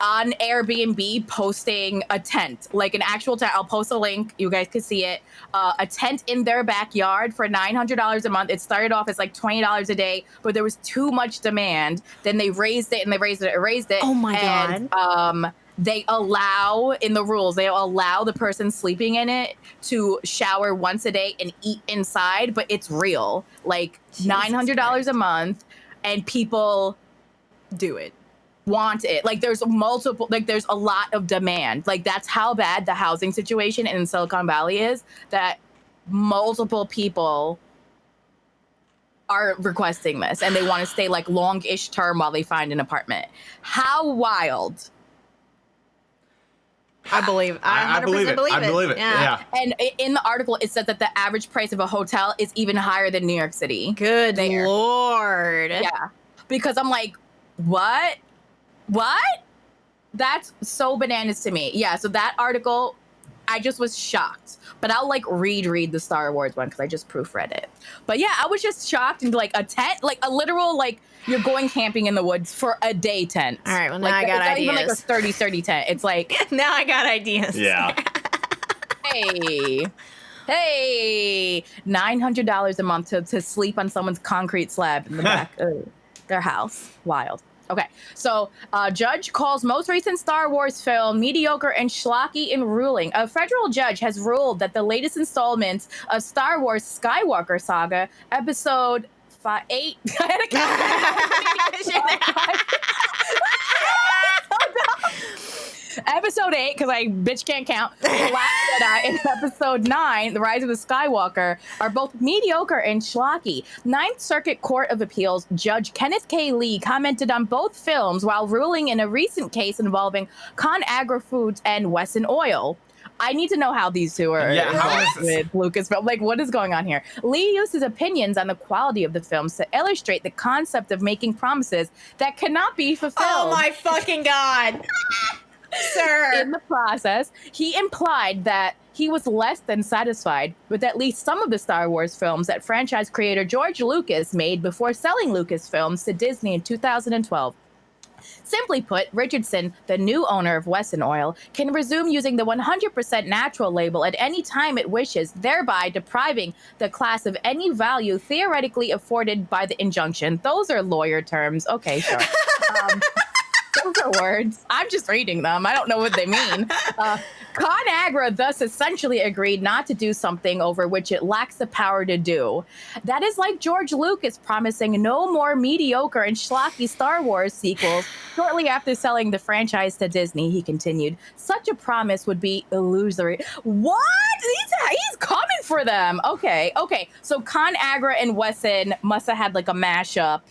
Speaker 3: on Airbnb posting a tent, like an actual tent. I'll post a link. You guys can see it. A tent in their backyard for $900 a month. It started off as like $20 a day, but there was too much demand. Then they raised it and they raised it and raised it.
Speaker 1: Oh my
Speaker 3: God. They allow, in the rules, they allow the person sleeping in it to shower once a day and eat inside, but it's real. Like $900 a month, and people
Speaker 1: Do it.
Speaker 3: want it. Like there's a lot of demand. Like that's how bad the housing situation in Silicon Valley is, that multiple people are requesting this, and they want to stay like long-ish term while they find an apartment. How wild.
Speaker 1: I believe. I 100% believe it.
Speaker 2: I believe it. Yeah.
Speaker 3: And in the article, it said that the average price of a hotel is even higher than New York City.
Speaker 1: Good Lord.
Speaker 3: Yeah. Because I'm like, what? That's so bananas to me. Yeah. So that article, I just was shocked. But I'll like read the Star Wars one because I just proofread it. But yeah, I was just shocked into like a tent, like a literal, like you're going camping in the woods for a day tent.
Speaker 1: All right, well, now
Speaker 3: like,
Speaker 1: I got
Speaker 3: it's
Speaker 1: ideas.
Speaker 3: Not even like a 30 tent. It's like,
Speaker 1: now I got ideas.
Speaker 2: Yeah.
Speaker 3: hey, $900 a month to sleep on someone's concrete slab in the back of their house. Wild. Okay, so judge calls most recent Star Wars film mediocre and schlocky in ruling. A federal judge has ruled that the latest installments of Star Wars Skywalker Saga, Episode 8. Episode 8, because I bitch can't count. The Last Jedi and Episode 9, The Rise of the Skywalker, are both mediocre and schlocky. Ninth Circuit Court of Appeals Judge Kenneth K. Lee commented on both films while ruling in a recent case involving ConAgra Foods and Wesson Oil. I need to know how these two are with Lucasfilm. Like, what is going on here? Lee used his opinions on the quality of the films to illustrate the concept of making promises that cannot be fulfilled.
Speaker 1: Oh my fucking God. Sir.
Speaker 3: In the process, he implied that he was less than satisfied with at least some of the Star Wars films that franchise creator George Lucas made before selling Lucasfilms to Disney in 2012. Simply put, Richardson, the new owner of Wesson Oil, can resume using the 100% natural label at any time it wishes, thereby depriving the class of any value theoretically afforded by the injunction. Those are lawyer terms. Okay, sure. Those are words. I'm just reading them. I don't know what they mean. ConAgra thus essentially agreed not to do something over which it lacks the power to do. That is like George Lucas promising no more mediocre and schlocky Star Wars sequels shortly after selling the franchise to Disney, he continued. Such a promise would be illusory. What? He's coming for them. Okay. So ConAgra and Wesson must have had like a mashup.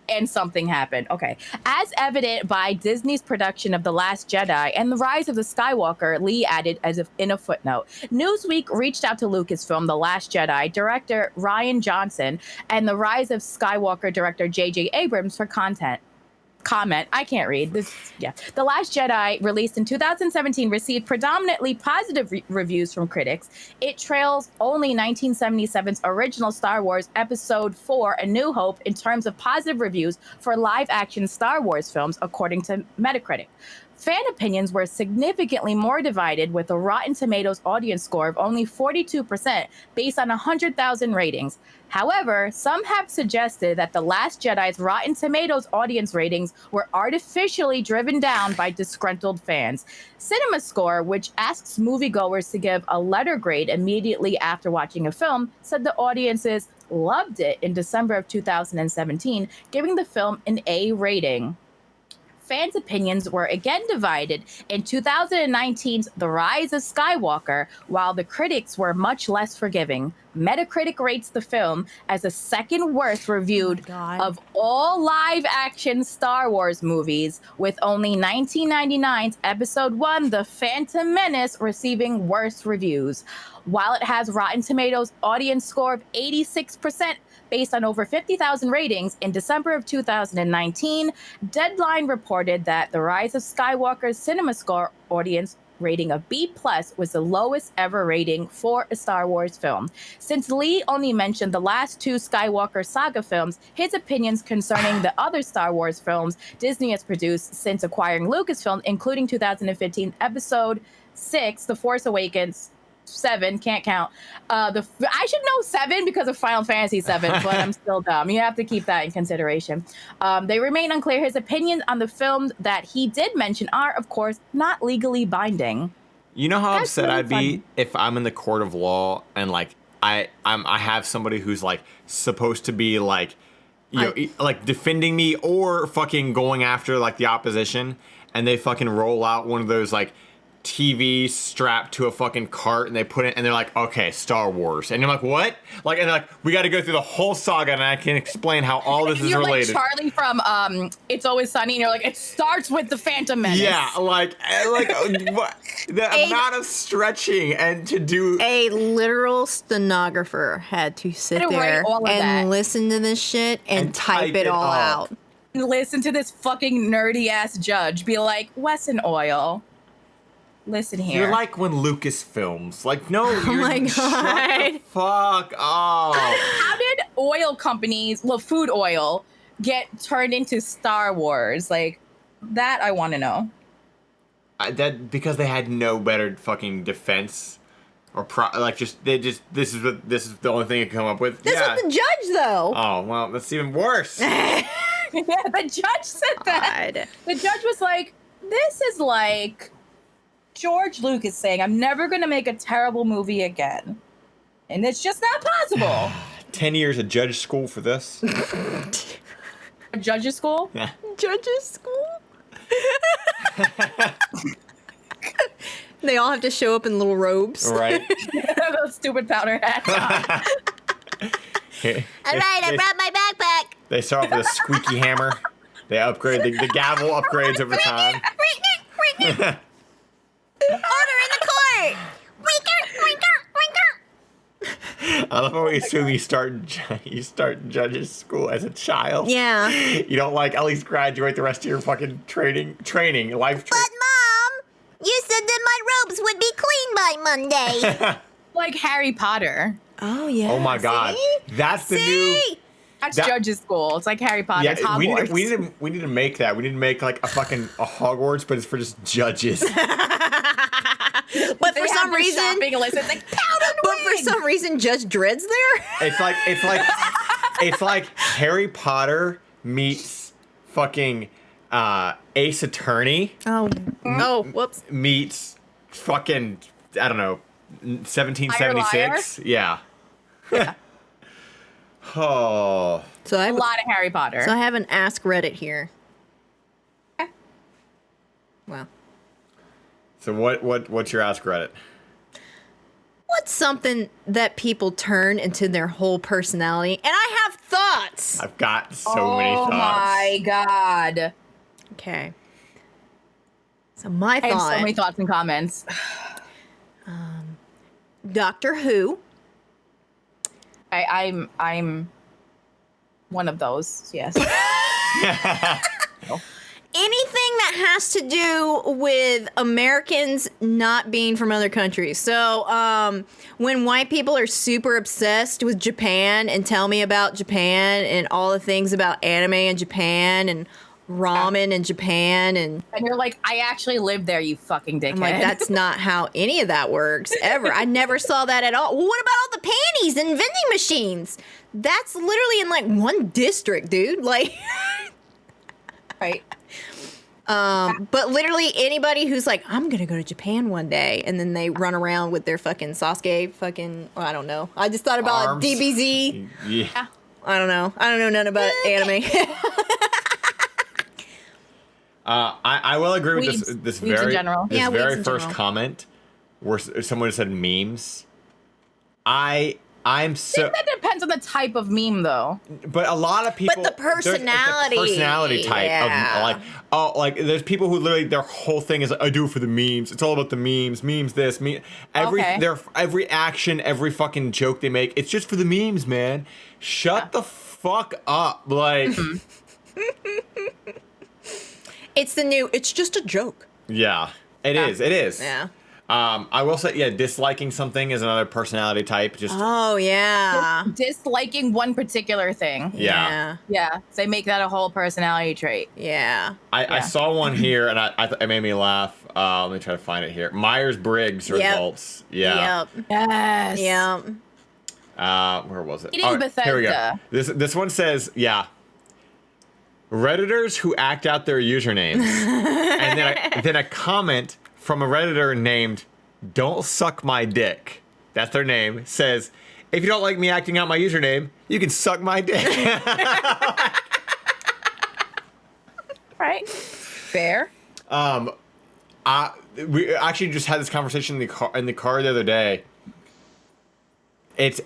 Speaker 3: And something happened. Okay. As evident by Disney's production of The Last Jedi and The Rise of the Skywalker, Lee added as if in a footnote. Newsweek reached out to Lucasfilm, The Last Jedi director Rian Johnson, and The Rise of Skywalker director J.J. Abrams for comment. I can't read this. Yeah. The Last Jedi, released in 2017, received predominantly positive reviews from critics. It trails only 1977's original Star Wars Episode 4, A New Hope, in terms of positive reviews for live-action Star Wars films, according to Metacritic. Fan opinions were significantly more divided, with a Rotten Tomatoes audience score of only 42% based on 100,000 ratings. However, some have suggested that The Last Jedi's Rotten Tomatoes audience ratings were artificially driven down by disgruntled fans. CinemaScore, which asks moviegoers to give a letter grade immediately after watching a film, said the audiences loved it in December of 2017, giving the film an A rating. Fans' opinions were again divided in 2019's The Rise of Skywalker, while the critics were much less forgiving. Metacritic rates the film as the second worst reviewed of all live-action Star Wars movies, with only 1999's Episode 1, The Phantom Menace, receiving worse reviews. While it has Rotten Tomatoes audience score of 86%, based on over 50,000 ratings, in December of 2019, Deadline reported that The Rise of Skywalker's CinemaScore audience rating of B+ was the lowest ever rating for a Star Wars film. Since Lee only mentioned the last two Skywalker saga films, his opinions concerning the other Star Wars films Disney has produced since acquiring Lucasfilm, including 2015 Episode 6, The Force Awakens, 7, can't count. I should know 7 because of Final Fantasy 7, but I'm still dumb. You have to keep that in consideration. They remain unclear. His opinions on the films that he did mention are, of course, not legally binding.
Speaker 2: You know how upset I'd be if I'm in the court of law and like I have somebody who's like supposed to be like, you know, like defending me or fucking going after like the opposition, and they fucking roll out one of those like TV strapped to a fucking cart, and they put it, and they're like, okay, Star Wars. And you're like, what? Like, and they're like, we got to go through the whole saga, and I can explain how all this is
Speaker 3: you're
Speaker 2: related.
Speaker 3: Like Charlie from It's Always Sunny, and you're like, it starts with the Phantom Menace.
Speaker 2: Yeah, like what? The amount of stretching and to do.
Speaker 1: A literal stenographer had to sit
Speaker 3: Had to write
Speaker 1: there
Speaker 3: all of
Speaker 1: and
Speaker 3: that.
Speaker 1: listen to this shit and type it all
Speaker 2: up.
Speaker 1: out.
Speaker 3: Listen to this fucking nerdy ass judge be like, Wesson Oil. Listen here.
Speaker 2: You're like when Lucas films. Like, no, you're
Speaker 1: my God.
Speaker 2: Shut the fuck up.
Speaker 3: How did oil companies, well, food oil, get turned into Star Wars? Like, that I want to know.
Speaker 2: That because they had no better fucking defense or this is the only thing I can come up with.
Speaker 1: This was the judge, though.
Speaker 2: Oh well, that's even worse.
Speaker 3: Yeah, the judge said that.
Speaker 1: God.
Speaker 3: The judge was like, this is like George Lucas saying, I'm never going to make a terrible movie again. And it's just not possible.
Speaker 2: 10 years of judge school for this.
Speaker 3: Judge's school?
Speaker 2: Yeah.
Speaker 1: Judges school? They all have to show up in little robes.
Speaker 2: Right.
Speaker 3: Those stupid powder hats on.
Speaker 1: All right, I brought my backpack.
Speaker 2: They start off with a squeaky hammer. They upgrade the gavel upgrades over time.
Speaker 1: Order in the court.
Speaker 2: I love how we assume you start judges school as a child.
Speaker 1: Yeah.
Speaker 2: You don't like at least graduate the rest of your fucking training life.
Speaker 1: But Mom, you said that my robes would be clean by Monday.
Speaker 3: Like Harry Potter.
Speaker 1: Oh yeah.
Speaker 2: Oh my God, that's the new.
Speaker 3: That's
Speaker 2: That-
Speaker 3: Judge's school. It's like Harry Potter.
Speaker 2: Yeah,
Speaker 3: It's Hogwarts.
Speaker 2: we need to make that. We need to make like a Hogwarts, but it's for just judges.
Speaker 1: But
Speaker 3: They
Speaker 1: for
Speaker 3: have
Speaker 1: some
Speaker 3: the
Speaker 1: reason,
Speaker 3: shopping list. It's like powdered
Speaker 1: but for
Speaker 3: wig.
Speaker 1: some reason, Judge Dredd's there.
Speaker 2: It's like Harry Potter meets fucking Ace Attorney
Speaker 1: Oh, whoops.
Speaker 2: meets fucking I don't know 1776. Yeah. Oh.
Speaker 1: So I
Speaker 3: A
Speaker 1: have
Speaker 3: lot of Harry Potter.
Speaker 1: So I have an Ask Reddit here. Wow.
Speaker 2: So what's your Ask Reddit?
Speaker 1: What's something that people turn into their whole personality? And I have thoughts.
Speaker 2: I've got so many thoughts.
Speaker 3: Oh my God.
Speaker 1: Okay. So my
Speaker 3: I have
Speaker 1: thought,
Speaker 3: so many thoughts and comments.
Speaker 1: Doctor Who.
Speaker 3: I'm one of those, yes.
Speaker 1: Anything that has to do with Americans not being from other countries. So when white people are super obsessed with Japan and tell me about Japan and all the things about anime in Japan and ramen in Japan and
Speaker 3: you're like, I actually lived there, you fucking dickhead.
Speaker 1: I'm like, that's not how any of that works ever. I never saw that at all. Well, what about all the panties and vending machines? That's literally in like one district, dude. Like,
Speaker 3: right.
Speaker 1: but literally anybody who's like, I'm gonna go to Japan one day, and then they run around with their fucking Sasuke fucking, I don't know. I just thought about
Speaker 2: Arms.
Speaker 1: DBZ.
Speaker 2: Yeah.
Speaker 1: I don't know nothing about anime.
Speaker 2: I will agree with
Speaker 3: Weebs.
Speaker 2: this
Speaker 3: Weebs in
Speaker 2: very
Speaker 3: general.
Speaker 1: Yeah, weebs
Speaker 2: very
Speaker 1: in
Speaker 2: first
Speaker 1: general.
Speaker 2: comment where someone said memes. I'm
Speaker 3: I
Speaker 2: so,
Speaker 3: think that depends on the type of meme, though.
Speaker 2: but a lot of people.
Speaker 1: the
Speaker 2: there's- it's
Speaker 1: personality,
Speaker 2: personality type
Speaker 1: yeah.
Speaker 2: like there's people who literally their whole thing is I do it for the memes. It's all about the memes. This every action, every fucking joke they make. It's just for the memes, man. Shut the fuck up, like.
Speaker 1: It's just a joke.
Speaker 2: Yeah, it is. It is.
Speaker 1: Yeah.
Speaker 2: I will say, yeah, disliking something is another personality type. Just
Speaker 1: Oh, yeah.
Speaker 3: Disliking one particular thing.
Speaker 2: yeah.
Speaker 3: Yeah. They make that a whole personality trait.
Speaker 1: Yeah.
Speaker 2: I saw one here and it made me laugh. Let me try to find it here. Myers-Briggs results. Yeah.
Speaker 1: Yep.
Speaker 3: Yes.
Speaker 1: Yep.
Speaker 2: Where was it?
Speaker 3: Eating
Speaker 2: Here we go.
Speaker 3: Bethesda.
Speaker 2: This one says, yeah. Redditors who act out their usernames. And then a comment from a Redditor named Don't Suck My Dick. That's their name. Says, if you don't like me acting out my username, you can suck my dick.
Speaker 3: Right. Fair.
Speaker 2: We actually just had this conversation in the car the other day. It's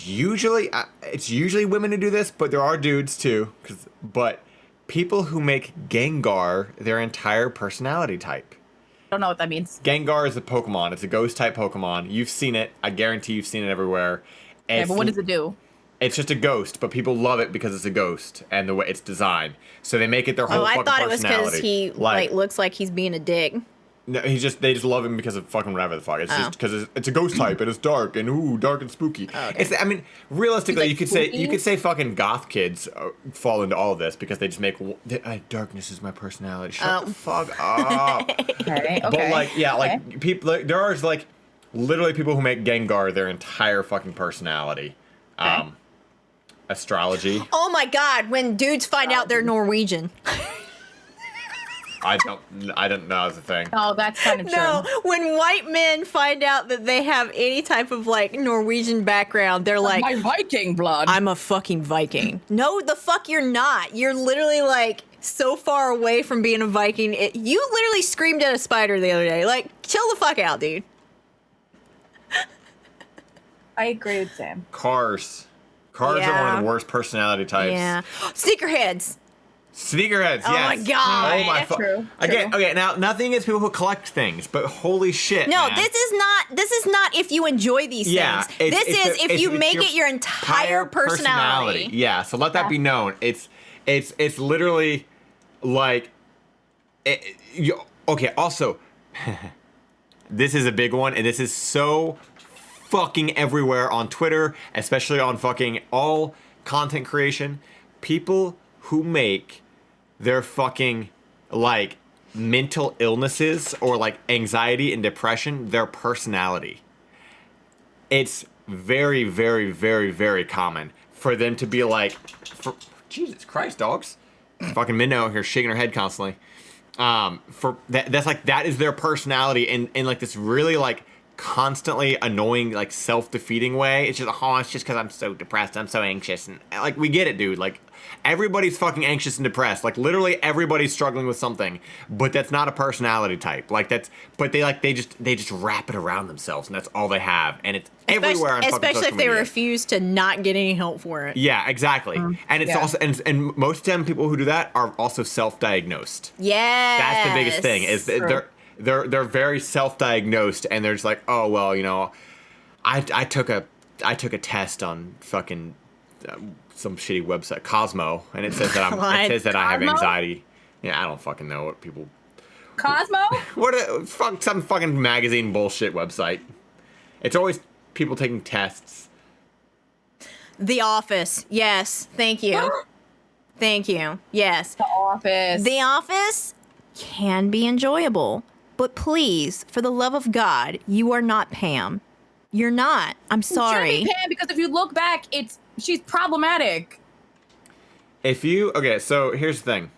Speaker 2: usually women who do this, but there are dudes too. But people who make Gengar their entire personality type.
Speaker 3: I don't know what that means.
Speaker 2: Gengar is a Pokemon. It's a ghost type Pokemon. You've seen it. I guarantee you've seen it everywhere.
Speaker 3: Okay, but what does it do?
Speaker 2: It's just a ghost, but people love it because it's a ghost and the way it's designed. So they make it their whole fucking personality.
Speaker 1: I thought it was because he looks like he's being a dick.
Speaker 2: No, they just love him because of fucking whatever the fuck. It's just because it's a ghost type and it's dark and dark and spooky. Oh, okay. I mean, realistically, you could say fucking goth kids fall into all of this because they just make darkness is my personality. Shut the fuck up.
Speaker 3: Okay.
Speaker 2: But like people, there are like literally people who make Gengar their entire fucking personality.
Speaker 3: Okay.
Speaker 2: Astrology.
Speaker 1: Oh my god, when dudes find out they're Norwegian.
Speaker 2: I don't know is a thing.
Speaker 3: Oh, that's kind of true.
Speaker 1: No, when white men find out that they have any type of like Norwegian background, they're like,
Speaker 3: my Viking blood.
Speaker 1: I'm a fucking Viking. No, the fuck you're not. You're literally like so far away from being a Viking. You literally screamed at a spider the other day. Like, chill the fuck out, dude.
Speaker 3: I agree with Sam.
Speaker 2: Cars are one of the worst personality types.
Speaker 1: Yeah. Sneakerheads.
Speaker 2: Sneakerheads, yes.
Speaker 1: Oh my god.
Speaker 2: Oh my
Speaker 3: True.
Speaker 2: Okay, now nothing against people who collect things, but holy shit.
Speaker 1: No,
Speaker 2: man.
Speaker 1: this is not if you enjoy these things. This is if you make it your entire personality.
Speaker 2: Yeah, so let that be known. It's literally like okay, also this is a big one, and this is so fucking everywhere on Twitter, especially on fucking all content creation. People who make their fucking like mental illnesses or like anxiety and depression their personality. It's very, very, very, very common for them to be like, Jesus Christ, dogs. Fucking Minnow out here shaking her head constantly. That is their personality in like this really like constantly annoying, like self-defeating way. It's just because I'm so depressed, I'm so anxious, and like we get it, dude. Like everybody's fucking anxious and depressed. Like literally everybody's struggling with something, but that's not a personality type. Like they just wrap it around themselves, and that's all they have, and it's everywhere on fucking
Speaker 1: especially
Speaker 2: social
Speaker 1: if they
Speaker 2: media.
Speaker 1: refuse to not get any help for it.
Speaker 2: Yeah, exactly. And it's also and most of the time people who do that are also self-diagnosed.
Speaker 1: Yeah,
Speaker 2: that's the biggest thing is they're very self-diagnosed, and they're just like, oh well, you know, I took a test on fucking some shitty website Cosmo, and it says that I have anxiety. Yeah, I don't fucking know what people.
Speaker 3: Cosmo?
Speaker 2: Some fucking magazine bullshit website. It's always people taking tests.
Speaker 1: The Office. Yes, thank you. Thank you. Yes.
Speaker 3: The Office.
Speaker 1: The Office can be enjoyable. But please, for the love of God, you are not Pam. You're not. I'm sorry.
Speaker 3: It shouldn't be Pam, because if you look back, she's problematic.
Speaker 2: So here's the thing.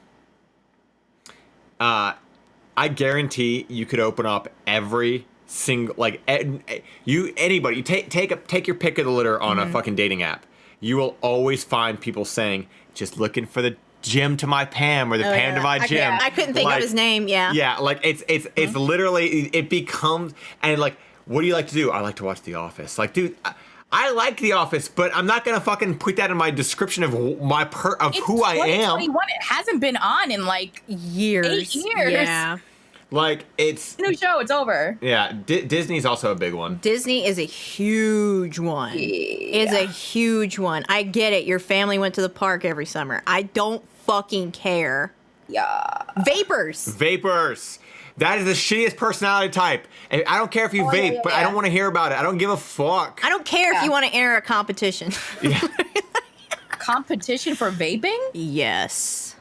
Speaker 2: I guarantee you could open up every single anybody. You take your pick of the litter on a fucking dating app. You will always find people saying, "Just looking for the Jim to my Pam or the Pam to my Jim."
Speaker 1: I couldn't think of his name. Yeah.
Speaker 2: Yeah, like it's literally it becomes, and like, what do you like to do? I like to watch The Office. Like, dude, I like The Office, but I'm not gonna fucking put that in my description of who I am.
Speaker 3: It hasn't been on in like
Speaker 1: years.
Speaker 3: 8 years.
Speaker 1: Yeah.
Speaker 2: Like it's
Speaker 3: new show. It's over.
Speaker 2: Yeah, Disney's also a big one.
Speaker 1: Disney is a huge one.
Speaker 3: Yeah.
Speaker 1: Is a huge one. I get it. Your family went to the park every summer. I don't fucking care.
Speaker 3: Yeah.
Speaker 1: Vapors.
Speaker 2: That is the shittiest personality type. And I don't care if you vape, but I don't want to hear about it. I don't give a fuck.
Speaker 1: I don't care if you want to enter a competition.
Speaker 2: Yeah.
Speaker 3: Competition for vaping?
Speaker 1: Yes.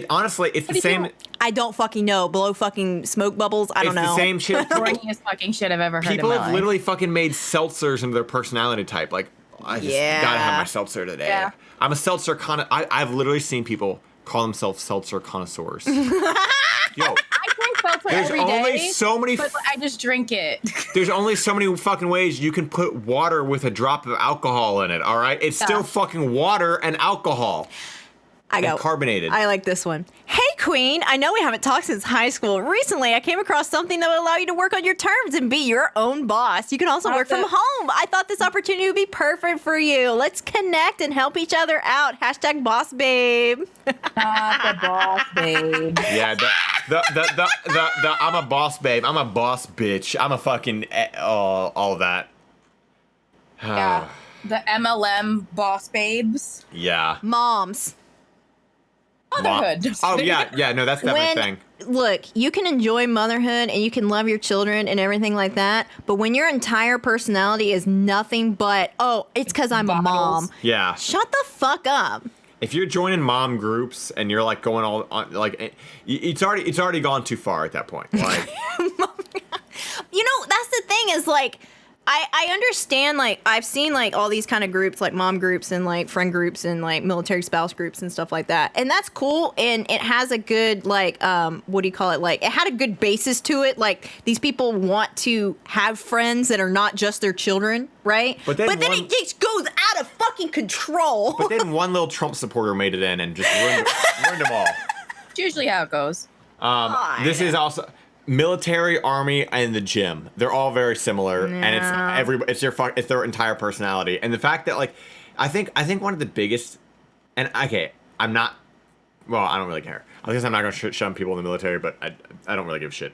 Speaker 2: Honestly, it's the same.
Speaker 1: I don't fucking know. Blow fucking smoke bubbles. I don't know.
Speaker 2: It's the same shit.
Speaker 3: Boringest fucking shit I've ever heard
Speaker 2: People
Speaker 3: in my
Speaker 2: have literally fucking made seltzers into their personality type. Like, I just gotta have my seltzer today.
Speaker 3: Yeah.
Speaker 2: I'm a seltzer I've literally seen people call themselves seltzer connoisseurs. Yo,
Speaker 3: I drink seltzer every day.
Speaker 2: There's only so many.
Speaker 3: But I just drink it.
Speaker 2: There's only so many fucking ways you can put water with a drop of alcohol in it. All right, it's still fucking water and alcohol. and carbonated.
Speaker 1: I like this one. Hey, Queen. I know we haven't talked since high school. Recently, I came across something that will allow you to work on your terms and be your own boss. You can also work from home. I thought this opportunity would be perfect for you. Let's connect and help each other out. Hashtag boss babe.
Speaker 3: Not the boss babe.
Speaker 2: Yeah, the I'm a boss babe. I'm a boss bitch. I'm a fucking all of that.
Speaker 3: Yeah. The MLM boss babes.
Speaker 2: Yeah.
Speaker 1: Moms.
Speaker 3: Motherhood.
Speaker 2: Oh, yeah. No, that's definitely a thing.
Speaker 1: Look, you can enjoy motherhood and you can love your children and everything like that, but when your entire personality is nothing but, oh, it's because I'm a mom.
Speaker 2: Yeah.
Speaker 1: Shut the fuck up.
Speaker 2: If you're joining mom groups and you're like going all on, like it's already gone too far at that point. Like,
Speaker 1: that's the thing is like, I understand, like, I've seen, like, all these kind of groups, like, mom groups and, like, friend groups and, like, military spouse groups and stuff like that. And that's cool. And it has a good, like, what do you call it? Like, it had a good basis to it. Like, these people want to have friends that are not just their children, right? But then it just goes out of fucking control.
Speaker 2: But then one little Trump supporter made it in and just ruined them all.
Speaker 3: It's usually how it goes.
Speaker 2: This is also... Military, army, and the gym. They're all very similar, and it's their entire personality. And the fact that, like, I think one of the biggest, and okay, I don't really care. I guess I'm not going to shun people in the military, but I don't really give a shit.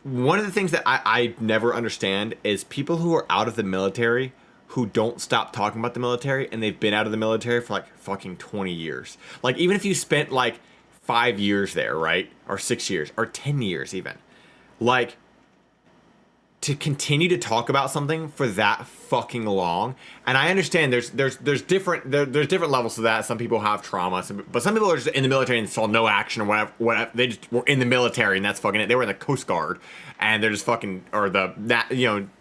Speaker 2: One of the things that I never understand is people who are out of the military who don't stop talking about the military, and they've been out of the military for, like, fucking 20 years. Like, even if you spent, like, 5 years there, right? Or 6 years, or 10 years even. Like, to continue to talk about something for that fucking long, and I understand there's different levels to that. Some people have trauma, but some people are just in the military and saw no action or whatever. They just were in the military and that's fucking it. They were in the Coast Guard and they're just fucking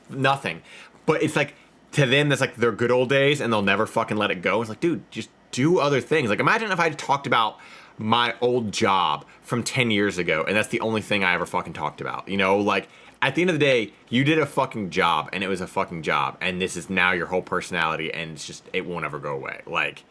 Speaker 2: nothing. But it's like to them that's like their good old days and they'll never fucking let it go. It's like, dude, just do other things. Like, imagine if I talked about my old job from 10 years ago and that's the only thing I ever fucking talked about. Like, at the end of the day, you did a fucking job and it was a fucking job and this is now your whole personality and it's just, it won't ever go away. Like,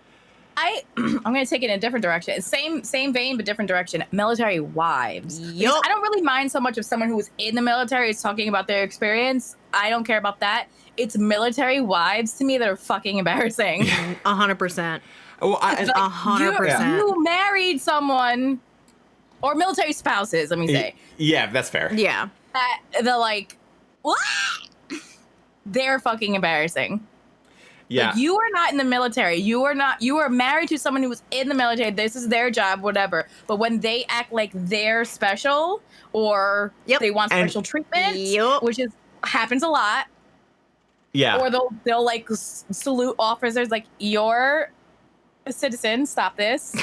Speaker 3: I'm going to take it in a different direction. Same vein, but different direction. Military wives.
Speaker 1: Yep.
Speaker 3: I don't really mind so much if someone who was in the military is talking about their experience. I don't care about that. It's military wives to me that are fucking embarrassing.
Speaker 1: 100%.
Speaker 2: well,
Speaker 1: 100%.
Speaker 3: You married someone, or military spouses, let me say.
Speaker 2: Yeah, that's fair.
Speaker 1: Yeah.
Speaker 3: They're like, what? They're fucking embarrassing.
Speaker 2: Yeah.
Speaker 3: Like, you are not in the military. You are married to someone who was in the military. This is their job, whatever. But when they act like they're special or they want special treatment, which happens a lot.
Speaker 2: Yeah.
Speaker 3: Or they'll like salute officers like, you're a citizen, stop this.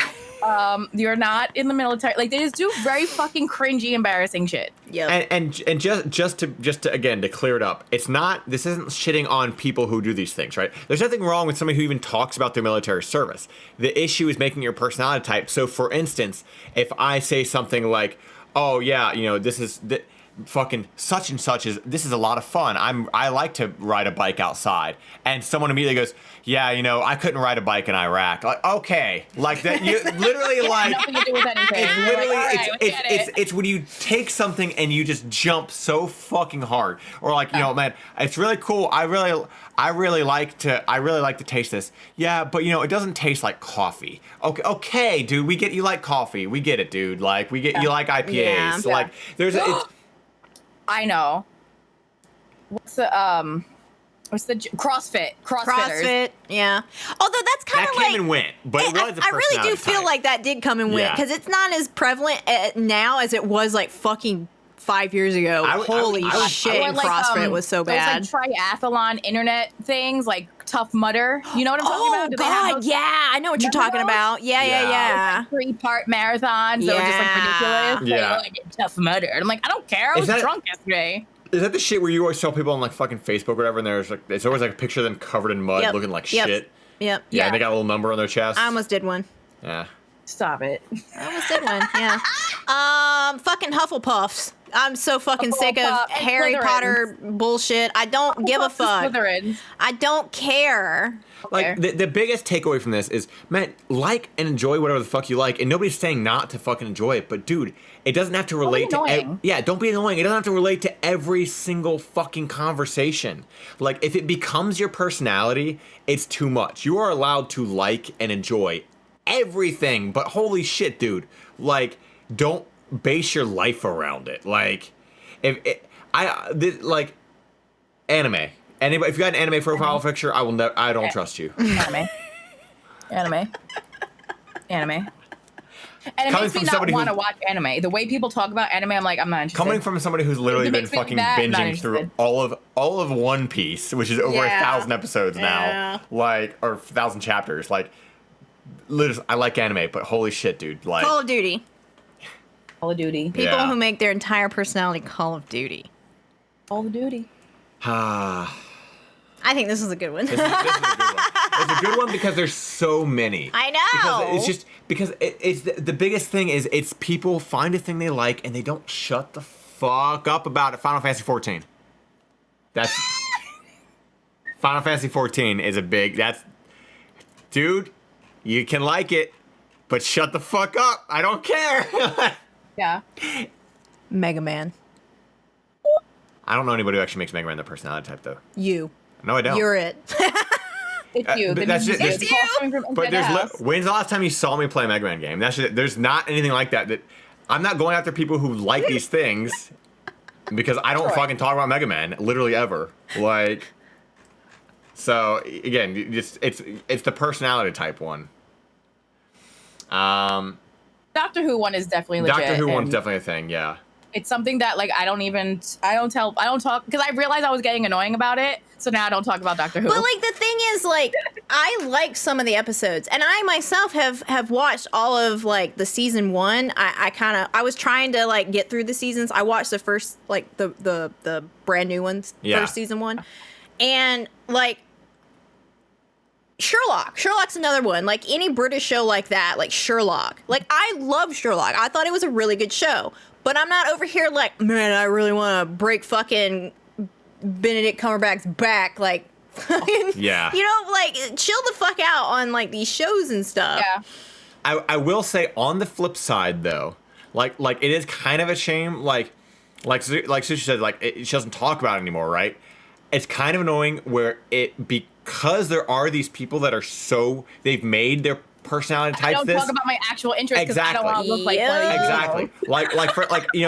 Speaker 3: You're not in the military. Like, they just do very fucking cringy, embarrassing shit.
Speaker 1: Yeah.
Speaker 2: And just to again to clear it up, this isn't shitting on people who do these things, right? There's nothing wrong with somebody who even talks about their military service. The issue is making your personality type. So, for instance, if I say something like, "Oh yeah, this is fucking such and such this is a lot of fun. I like to ride a bike outside," and someone immediately goes, "Yeah, I couldn't ride a bike in Iraq." Like, okay, like that. You literally like
Speaker 3: nothing to do with anything.
Speaker 2: it's literally
Speaker 3: Right,
Speaker 2: it's when you take something and you just jump so fucking hard, or like man, it's really cool. I really like to taste this. Yeah, but it doesn't taste like coffee. Okay, dude, we get you like coffee. We get it, dude. Like we get you like IPAs.
Speaker 1: Yeah.
Speaker 2: Like there's
Speaker 3: I know. What's the CrossFit?
Speaker 1: CrossFit, yeah. Although that's kind
Speaker 2: that
Speaker 1: of like
Speaker 2: came and went, but it was a
Speaker 1: I really do
Speaker 2: personality
Speaker 1: feel
Speaker 2: type.
Speaker 1: like that did come and went because it's not as prevalent now as it was like fucking 5 years ago. Holy shit,
Speaker 3: Or like,
Speaker 1: CrossFit was so bad.
Speaker 3: Those like triathlon internet things like Tough Mudder. You know what I'm talking about? Do they have
Speaker 1: God,
Speaker 3: those?
Speaker 1: yeah, I know what you're talking about. Yeah.
Speaker 3: Like 3-part marathons that were just like ridiculous.
Speaker 2: Yeah.
Speaker 3: Like, Tough Mudder. And I'm like, I don't care. I was drunk yesterday.
Speaker 2: Is that the shit where you always tell people on like fucking Facebook or whatever, and there's like it's always like a picture of them covered in mud, looking like shit.
Speaker 1: Yep.
Speaker 2: Yeah, and they got a little number on their chest.
Speaker 1: I almost did one.
Speaker 2: Yeah.
Speaker 3: Stop it.
Speaker 1: That was a good one. Yeah. Fucking Hufflepuffs. I'm so fucking sick of
Speaker 3: Hufflepuff and
Speaker 1: Harry
Speaker 3: Slytherins.
Speaker 1: Potter bullshit. I don't give a
Speaker 3: Hufflepuffs and
Speaker 1: fuck.
Speaker 3: Slytherins.
Speaker 1: I don't care.
Speaker 2: Like the biggest takeaway from this is, man, like and enjoy whatever the fuck you like, and nobody's saying not to fucking enjoy it. But dude, it doesn't have to relate to. Don't be annoying. It doesn't have to relate to every single fucking conversation. Like if it becomes your personality, it's too much. You are allowed to like and enjoy everything, but holy shit, dude, like don't base your life around it. Like like anime. Anybody, if you got an anime profile picture, I don't trust you.
Speaker 3: Anime. And it
Speaker 2: Coming
Speaker 3: makes me
Speaker 2: from
Speaker 3: not
Speaker 2: somebody
Speaker 3: want to
Speaker 2: who-
Speaker 3: watch anime. The way people talk about anime, I'm like, I'm not interested.
Speaker 2: Coming from somebody who's literally
Speaker 3: It
Speaker 2: been
Speaker 3: makes me
Speaker 2: fucking
Speaker 3: not
Speaker 2: binging through
Speaker 3: interested.
Speaker 2: all of One Piece, which is over
Speaker 1: Yeah.
Speaker 2: 1,000 episodes now,
Speaker 1: Yeah.
Speaker 2: like, or 1,000 chapters. Like, literally, I like anime, but holy shit, dude, like,
Speaker 1: Call of Duty.
Speaker 3: Call of Duty.
Speaker 1: People
Speaker 2: Yeah.
Speaker 1: who make their entire personality Call of Duty.
Speaker 3: Call of Duty.
Speaker 1: I think this is a good one.
Speaker 2: This is a good one. It's a good one because there's so many.
Speaker 1: I know.
Speaker 2: Because it's just because it's the biggest thing is it's people find a thing they like and they don't shut the fuck up about it. Final Fantasy 14. That's Final Fantasy 14 is a big. That's dude. You can like it, but shut the fuck up. I don't care.
Speaker 3: Yeah.
Speaker 1: Mega Man.
Speaker 2: I don't know anybody who actually makes Mega Man their personality type though.
Speaker 1: You.
Speaker 2: No, I don't.
Speaker 1: You're it.
Speaker 3: It's you.
Speaker 2: but that's just-
Speaker 3: It's
Speaker 2: it's
Speaker 3: you. Coming from
Speaker 2: But
Speaker 3: inside the house.
Speaker 2: when's the last time you saw me play a Mega Man game? That's just, there's not anything like that. That I'm not going after people who like these things because I don't
Speaker 3: Troy.
Speaker 2: fucking talk about Mega Man literally ever. Like, so again, it's the personality type one.
Speaker 3: Doctor Who one is definitely legit.
Speaker 2: Doctor Who one's
Speaker 3: and
Speaker 2: definitely a thing. Yeah.
Speaker 3: It's something that like I don't talk because I realized I was getting annoying about it. So now I don't talk about Doctor Who.
Speaker 1: But like the thing is, like, I like some of the episodes, and I myself have watched all of like the season one. I was trying to like get through the seasons. I watched the first like the brand new ones,
Speaker 2: Yeah.
Speaker 1: first season one, and like Sherlock's another one. Like any British show like that, like Sherlock. Like I love Sherlock. I thought it was a really good show. But I'm not over here like, man, I really want to break fucking Benedict Cumberbatch's back. Like,
Speaker 2: Yeah.
Speaker 1: you know, like chill the fuck out on like these shows and stuff.
Speaker 3: Yeah.
Speaker 2: I will say on the flip side though, like it is kind of a shame. Like Sushie said, like she doesn't talk about it anymore, right? It's kind of annoying where because there are these people that are they've made their personality
Speaker 3: I
Speaker 2: types
Speaker 3: don't
Speaker 2: this.
Speaker 3: talk about my actual interests because I don't
Speaker 2: Exactly.
Speaker 3: want to look like
Speaker 1: Yeah.
Speaker 3: one of these
Speaker 2: Exactly.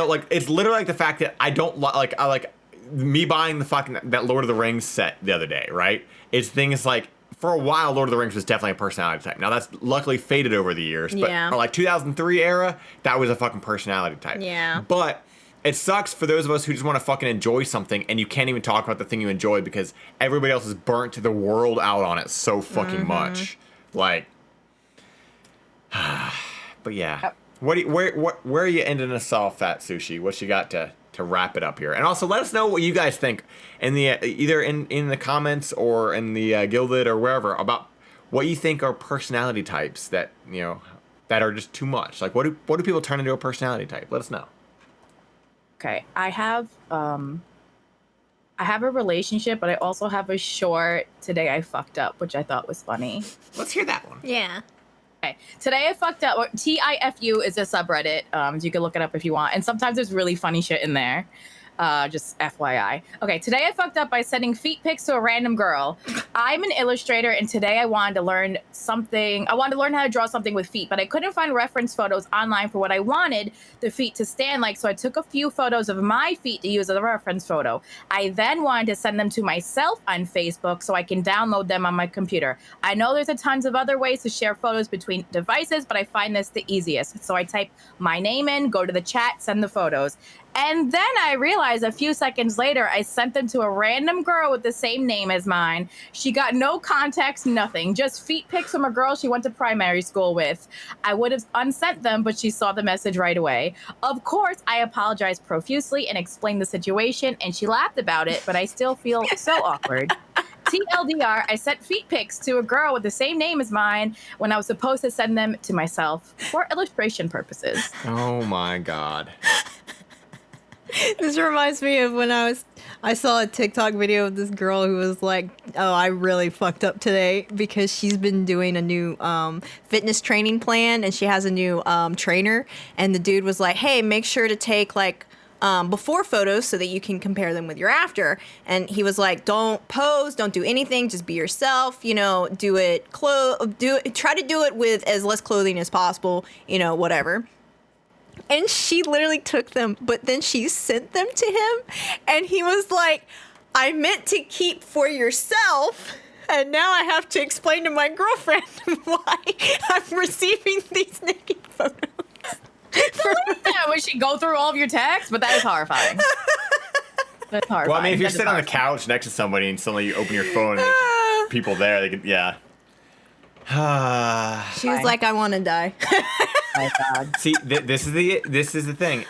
Speaker 2: Like it's literally like the fact that I don't I like me buying the fucking that Lord of the Rings set the other day, right? It's things like for a while Lord of the Rings was definitely a personality type. Now that's luckily faded over the years, but
Speaker 1: Yeah.
Speaker 2: for like 2003 era, that was a fucking personality type.
Speaker 1: Yeah.
Speaker 2: But it sucks for those of us who just want to fucking enjoy something and you can't even talk about the thing you enjoy because everybody else is burnt to the world out on it so fucking much. Like but yeah. Where are you ending us off at, Sushie? What you got to wrap it up here? And also let us know what you guys think in the either in the comments or in the Gilded or wherever about what you think are personality types that, you know, that are just too much. Like what do people turn into a personality type? Let us know.
Speaker 3: Okay, I have a relationship, but I also have a short "Today I fucked up," which I thought was funny.
Speaker 2: Let's hear that one.
Speaker 1: Yeah.
Speaker 3: Okay, today I fucked up. TIFU is a subreddit. So you can look it up if you want, and sometimes there's really funny shit in there. Just FYI. Okay, today I fucked up by sending feet pics to a random girl. I'm an illustrator, and today I wanted to learn something. I wanted to learn how to draw something with feet, but I couldn't find reference photos online for what I wanted the feet to stand like, so I took a few photos of my feet to use as a reference photo. I then wanted to send them to myself on Facebook so I can download them on my computer. I know there's a tons of other ways to share photos between devices, but I find this the easiest. So I type my name in, go to the chat, send the photos. And then I realized a few seconds later, I sent them to a random girl with the same name as mine. She got no context, nothing, just feet pics from a girl she went to primary school with. I would have unsent them, but she saw the message right away. Of course, I apologized profusely and explained the situation, and she laughed about it, but I still feel so awkward. TLDR, I sent feet pics to a girl with the same name as mine when I was supposed to send them to myself for illustration purposes.
Speaker 2: Oh my God.
Speaker 1: This reminds me of when I saw a TikTok video of this girl who was like, "Oh, I really fucked up today," because she's been doing a new fitness training plan and she has a new trainer, and the dude was like, "Hey, make sure to take like before photos so that you can compare them with your after." And he was like, "Don't pose, don't do anything, just be yourself. You know, try to do it with as less clothing as possible. You know, whatever." And she literally took them, but then she sent them to him. And he was like, "I meant to keep for yourself. And now I have to explain to my girlfriend why I'm receiving these naked photos."
Speaker 3: Would she go through all of your texts? But that is horrifying. That's horrifying.
Speaker 2: Well, I mean, if you're sitting on the couch next to somebody and suddenly you open your phone and there's people there, they could, yeah.
Speaker 1: She was like, "I want to die."
Speaker 3: My God.
Speaker 2: See, this is the thing.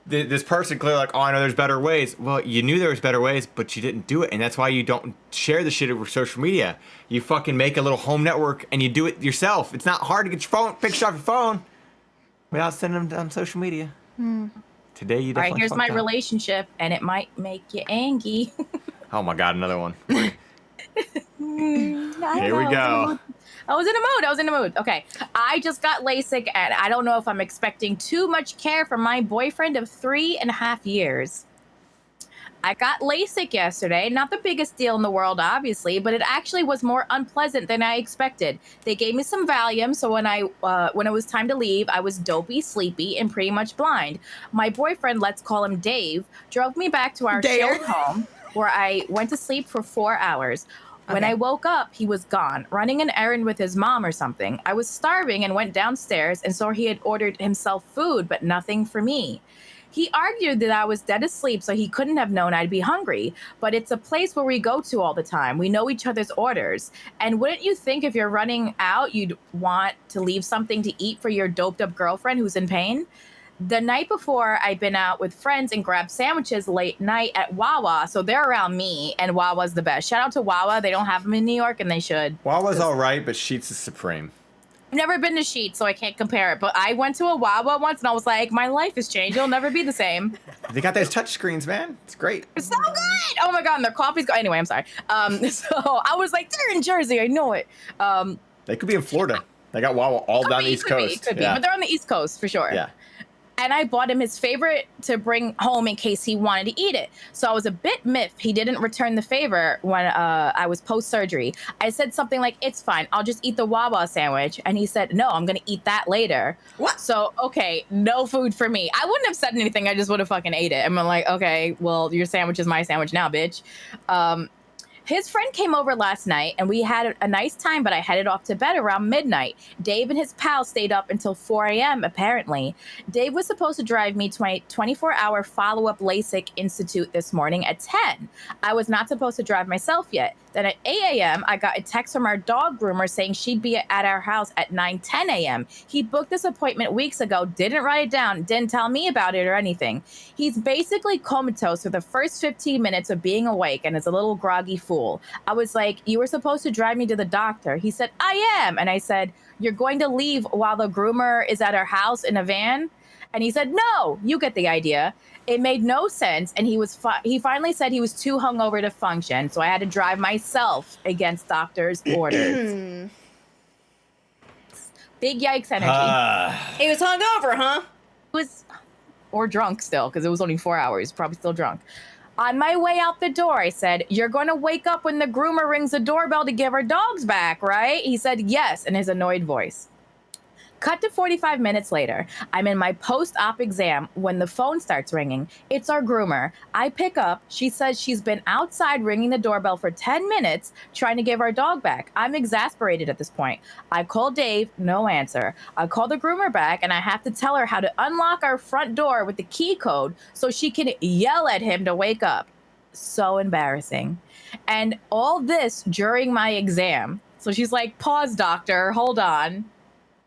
Speaker 2: This person clearly like, "Oh, I know there's better ways." Well, you knew there was better ways, but you didn't do it, and that's why you don't share the shit over social media. You fucking make a little home network and you do it yourself. It's not hard to get your pictures off your phone without sending them on social media. Today you definitely.
Speaker 3: All right, here's my
Speaker 2: up.
Speaker 3: relationship, and it might make you angry.
Speaker 2: Oh my God, another one. Here we go.
Speaker 3: I was in a mood. Okay. I just got LASIK, and I don't know if I'm expecting too much care from my boyfriend of 3.5 years. I got LASIK yesterday. Not the biggest deal in the world, obviously, but it actually was more unpleasant than I expected. They gave me some Valium, so when it was time to leave, I was dopey, sleepy, and pretty much blind. My boyfriend, let's call him Dave, drove me back to our shared home, where I went to sleep for 4 hours. When I woke up, he was gone, running an errand with his mom or something. I was starving and went downstairs and saw he had ordered himself food, but nothing for me. He argued that I was dead asleep, so he couldn't have known I'd be hungry. But it's a place where we go to all the time. We know each other's orders. And wouldn't you think if you're running out, you'd want to leave something to eat for your doped up girlfriend who's in pain? The night before, I'd been out with friends and grabbed sandwiches late night at Wawa. So they're around me, and Wawa's the best. Shout out to Wawa. They don't have them in New York, and they should.
Speaker 2: Wawa's all right, but Sheetz is supreme.
Speaker 3: I've never been to Sheetz, so I can't compare it. But I went to a Wawa once, and I was like, my life has changed. It'll never be the same.
Speaker 2: They got those touch screens, man. It's great.
Speaker 3: It's so good. Oh, my God. And their coffee's good. Anyway, I'm sorry. So I was like, they're in Jersey. I know it.
Speaker 2: They could be in Florida. They got Wawa all down the East Coast.
Speaker 3: Could be, but they're on the East Coast for sure.
Speaker 2: Yeah.
Speaker 3: And I bought him his favorite to bring home in case he wanted to eat it. So I was a bit miffed he didn't return the favor when I was post-surgery. I said something like, "It's fine, I'll just eat the Wawa sandwich." And he said, "No, I'm going to eat that later."
Speaker 1: What?
Speaker 3: So, okay, no food for me. I wouldn't have said anything. I just would have fucking ate it. I'm like, okay, well, your sandwich is my sandwich now, bitch. His friend came over last night, and we had a nice time, but I headed off to bed around midnight. Dave and his pal stayed up until 4 a.m., apparently. Dave was supposed to drive me to my 24-hour follow-up LASIK institute this morning at 10. I was not supposed to drive myself yet. Then at 8 a.m., I got a text from our dog groomer saying she'd be at our house at 9:10 a.m. He booked this appointment weeks ago, didn't write it down, didn't tell me about it or anything. He's basically comatose for the first 15 minutes of being awake and is a little groggy fool. I was like, "You were supposed to drive me to the doctor." He said, "I am." And I said, "You're going to leave while the groomer is at our house in a van?" And he said, "No, you get the idea." It made no sense, and he finally said he was too hungover to function, so I had to drive myself against doctor's orders. Big yikes energy.
Speaker 1: He was hungover, huh?
Speaker 3: Or drunk still, because it was only 4 hours, probably still drunk. On my way out the door, I said, "You're going to wake up when the groomer rings the doorbell to give our dogs back, right?" He said, "Yes," in his annoyed voice. Cut to 45 minutes later. I'm in my post-op exam when the phone starts ringing. It's our groomer. I pick up. She says she's been outside ringing the doorbell for 10 minutes trying to give our dog back. I'm exasperated at this point. I call Dave, no answer. I call the groomer back, and I have to tell her how to unlock our front door with the key code so she can yell at him to wake up. So embarrassing. And all this during my exam. So she's like, "Pause, doctor. Hold on."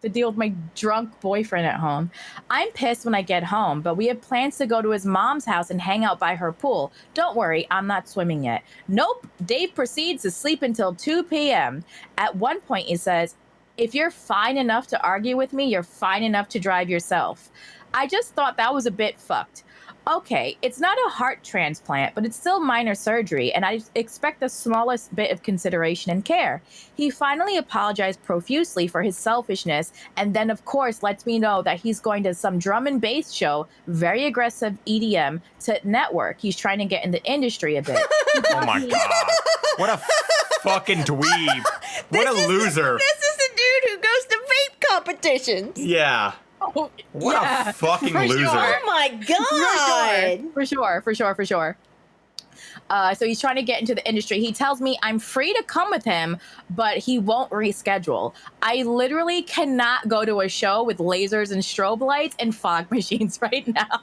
Speaker 3: to deal with my drunk boyfriend at home. I'm pissed when I get home, but we have plans to go to his mom's house and hang out by her pool. Don't worry, I'm not swimming yet. Nope. Dave proceeds to sleep until 2 p.m. At one point, he says, if you're fine enough to argue with me, you're fine enough to drive yourself. I just thought that was a bit fucked. Okay, it's not a heart transplant, but it's still minor surgery, and I expect the smallest bit of consideration and care. He finally apologized profusely for his selfishness, and then, of course, lets me know that he's going to some drum and bass show, very aggressive EDM, to network. He's trying to get in the industry a bit.
Speaker 2: Oh my God. What a fucking dweeb. What a loser.
Speaker 1: This is the dude who goes to vape competitions.
Speaker 2: Yeah. What a fucking loser.
Speaker 1: Oh my God.
Speaker 3: For sure. So he's trying to get into the industry. He tells me I'm free to come with him, but he won't reschedule. I literally cannot go to a show with lasers and strobe lights and fog machines right now.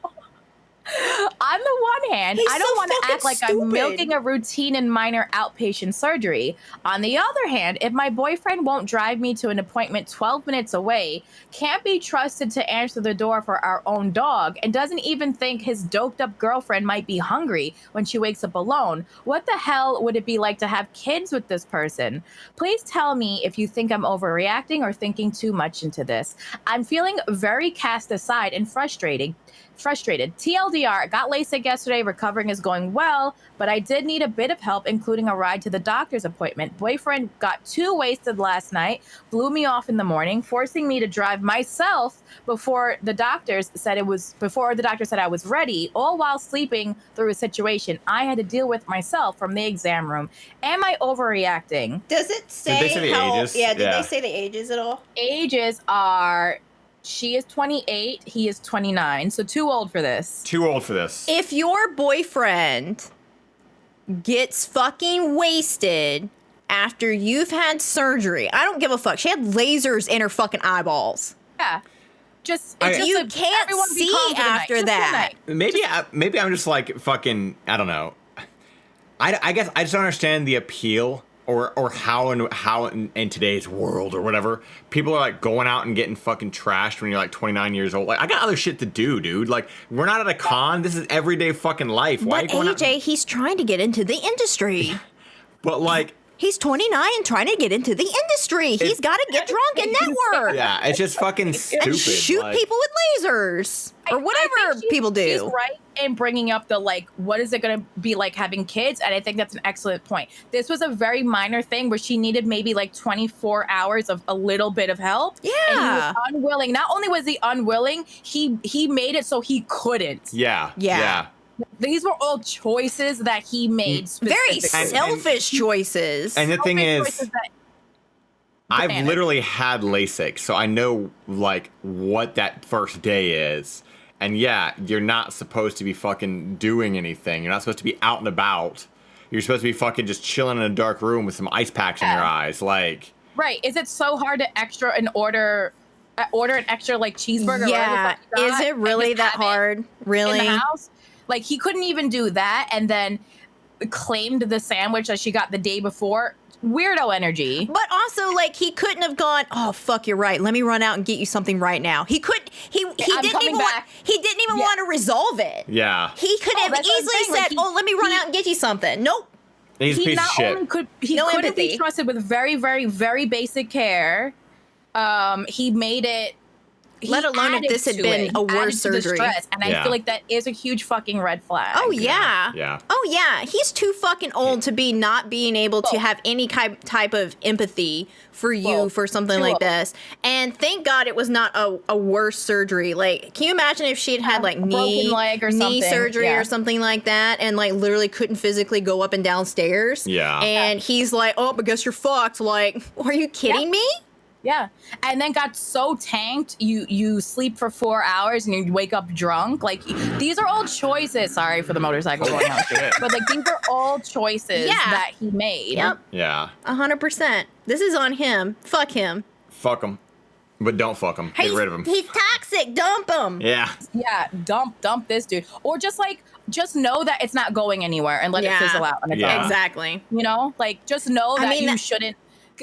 Speaker 3: On the one hand, I don't want to act like I'm milking a routine and minor outpatient surgery. On the other hand, if my boyfriend won't drive me to an appointment 12 minutes away, can't be trusted to answer the door for our own dog, and doesn't even think his doped up girlfriend might be hungry when she wakes up alone, what the hell would it be like to have kids with this person? Please tell me if you think I'm overreacting or thinking too much into this. I'm feeling very cast aside and frustrated. TLDR, got LASIK yesterday, recovering is going well, but I did need a bit of help, including a ride to the doctor's appointment. Boyfriend got too wasted last night, blew me off in the morning, forcing me to drive myself before the doctor said I was ready, all while sleeping through a situation I had to deal with myself from the exam room. Am I overreacting?
Speaker 1: Does it say,
Speaker 2: Did they say the ages?
Speaker 1: Yeah, did they say the ages at all?
Speaker 3: Ages are... She is 28, he is 29, so too old for this.
Speaker 2: Too old for this.
Speaker 1: If your boyfriend gets fucking wasted after you've had surgery, I don't give a fuck. She had lasers in her fucking eyeballs.
Speaker 3: Yeah.
Speaker 1: You can't see after that.
Speaker 2: Maybe I'm just like fucking, I don't know. I guess I just don't understand the appeal or how in today's world or whatever, people are like going out and getting fucking trashed when you're like 29 years old. Like, I got other shit to do, dude. Like, we're not at a con. This is everyday fucking life. Why
Speaker 1: But AJ, he's trying to get into the industry.
Speaker 2: But like,
Speaker 1: he's 29 and trying to get into the industry. He's got to get drunk and network.
Speaker 2: Yeah, it's just fucking stupid.
Speaker 1: And shoot people with lasers. Or whatever people do.
Speaker 3: She's right in bringing up the, like, what is it going to be like having kids? And I think that's an excellent point. This was a very minor thing where she needed maybe like 24 hours of a little bit of help.
Speaker 1: Yeah.
Speaker 3: And he was unwilling. Not only was he unwilling, he made it so he couldn't.
Speaker 2: Yeah.
Speaker 3: These were all choices that he made.
Speaker 1: Very selfish choices.
Speaker 2: And the thing is, I've literally had LASIK, so I know like what that first day is. And yeah, you're not supposed to be fucking doing anything. You're not supposed to be out and about. You're supposed to be fucking just chilling in a dark room with some ice packs in your eyes. Like,
Speaker 3: right. Is it so hard to order an extra like cheeseburger?
Speaker 1: Yeah. Is it really that hard? Really?
Speaker 3: In the house? Like, he couldn't even do that and then claimed the sandwich that she got the day before. Weirdo energy.
Speaker 1: But also, like, he couldn't have gone, oh, fuck, you're right. Let me run out and get you something right now. He didn't even want to resolve it.
Speaker 2: Yeah.
Speaker 1: He could have easily said, let me run out and get you something. Nope.
Speaker 2: He's a piece of shit.
Speaker 3: Couldn't be trusted with very, very, very basic care. He made it.
Speaker 1: Let alone if this had been a worse surgery.
Speaker 3: And I feel like that is a huge fucking red flag.
Speaker 1: Oh, yeah.
Speaker 2: Yeah.
Speaker 1: Oh, yeah. He's too fucking old to be not being able to have any type of empathy for you for something like this. And thank God it was not a worse surgery. Like, can you imagine if she had like knee surgery or something like that and like literally couldn't physically go up and down stairs?
Speaker 2: Yeah.
Speaker 1: And he's like, oh, I guess you're fucked. Like, are you kidding me?
Speaker 3: Yeah. And then got so tanked, you sleep for 4 hours and you wake up drunk. Like, these are all choices. Sorry for the motorcycle going on. But like, these are all choices that he made.
Speaker 1: Yep.
Speaker 2: Yeah.
Speaker 1: 100%. This is on him. Fuck him.
Speaker 2: Fuck him. But don't fuck him. Get rid of him.
Speaker 1: He's toxic. Dump him.
Speaker 2: Yeah.
Speaker 3: Yeah. Dump this dude. Or just know that it's not going anywhere and let it fizzle out on its own.
Speaker 1: Exactly.
Speaker 3: You know? Like, just know that you shouldn't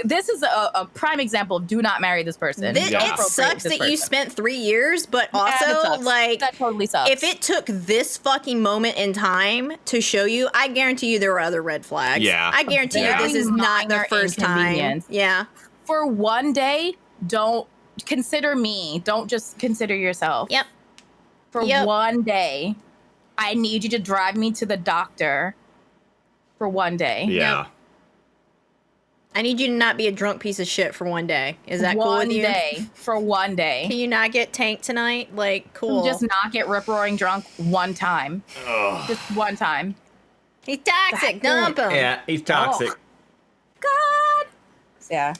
Speaker 3: this is a prime example of do not marry this person.
Speaker 1: It
Speaker 3: Don't procreate
Speaker 1: sucks
Speaker 3: with this
Speaker 1: that you
Speaker 3: person.
Speaker 1: spent 3 years, but
Speaker 3: Yeah, that
Speaker 1: also
Speaker 3: sucks.
Speaker 1: like
Speaker 3: that totally sucks.
Speaker 1: if it took this fucking moment in time to show you, I guarantee you there were other red flags.
Speaker 2: Yeah.
Speaker 1: I guarantee you
Speaker 2: Very
Speaker 1: this is not the
Speaker 3: minor
Speaker 1: first time.
Speaker 3: inconvenience.
Speaker 1: Yeah.
Speaker 3: For one day, don't consider me. Don't just consider yourself.
Speaker 1: Yep.
Speaker 3: For one day, I need you to drive me to the doctor for one day.
Speaker 2: Yeah.
Speaker 1: Yep. I need you to not be a drunk piece of shit for one day. Is that cool with you?
Speaker 3: One day. For one day.
Speaker 1: Can you not get tanked tonight? Like, cool.
Speaker 3: Just not get rip-roaring drunk one time. Just one time.
Speaker 1: He's toxic. Dump him.
Speaker 2: Yeah, he's toxic.
Speaker 3: God. Yeah.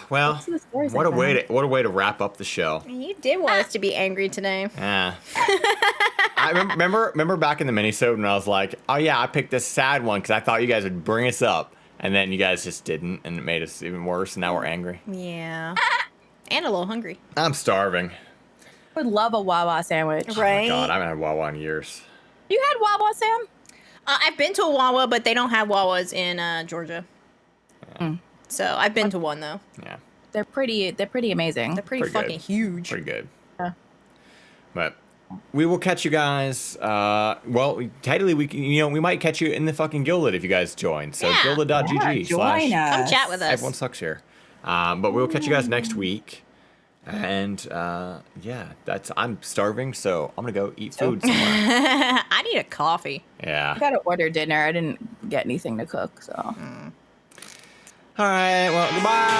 Speaker 2: Well,
Speaker 3: What's the stories
Speaker 2: what a
Speaker 3: like
Speaker 2: way to wrap up the show.
Speaker 1: You did want us to be angry today.
Speaker 2: Yeah. I remember back in the minisode when I was like, oh yeah, I picked this sad one because I thought you guys would bring us up. And then you guys just didn't, and it made us even worse, and now we're angry.
Speaker 1: Yeah. And a little hungry.
Speaker 2: I'm starving.
Speaker 3: I would love a Wawa sandwich.
Speaker 1: Right.
Speaker 2: Oh my God, I haven't had Wawa in years.
Speaker 3: You had Wawa, Sam?
Speaker 1: I've been to a Wawa, but they don't have Wawas in Georgia. So I've been to one though.
Speaker 2: Yeah,
Speaker 3: They're pretty amazing.
Speaker 1: They're pretty
Speaker 2: Pretty
Speaker 1: fucking
Speaker 2: good.
Speaker 1: huge.
Speaker 2: pretty good.
Speaker 3: Yeah.
Speaker 2: But we will catch you guys. Well, technically, we might catch you in the fucking Gilded if you guys join. So
Speaker 1: Yeah.
Speaker 2: gilded.gg
Speaker 3: join us.
Speaker 1: Come chat with us.
Speaker 2: Everyone sucks here. But we'll catch you guys next week. And yeah, I'm starving, so I'm gonna go eat food somewhere.
Speaker 1: I need a coffee.
Speaker 2: Yeah.
Speaker 3: I gotta order dinner. I didn't get anything to cook, so.
Speaker 2: All right. Well, goodbye.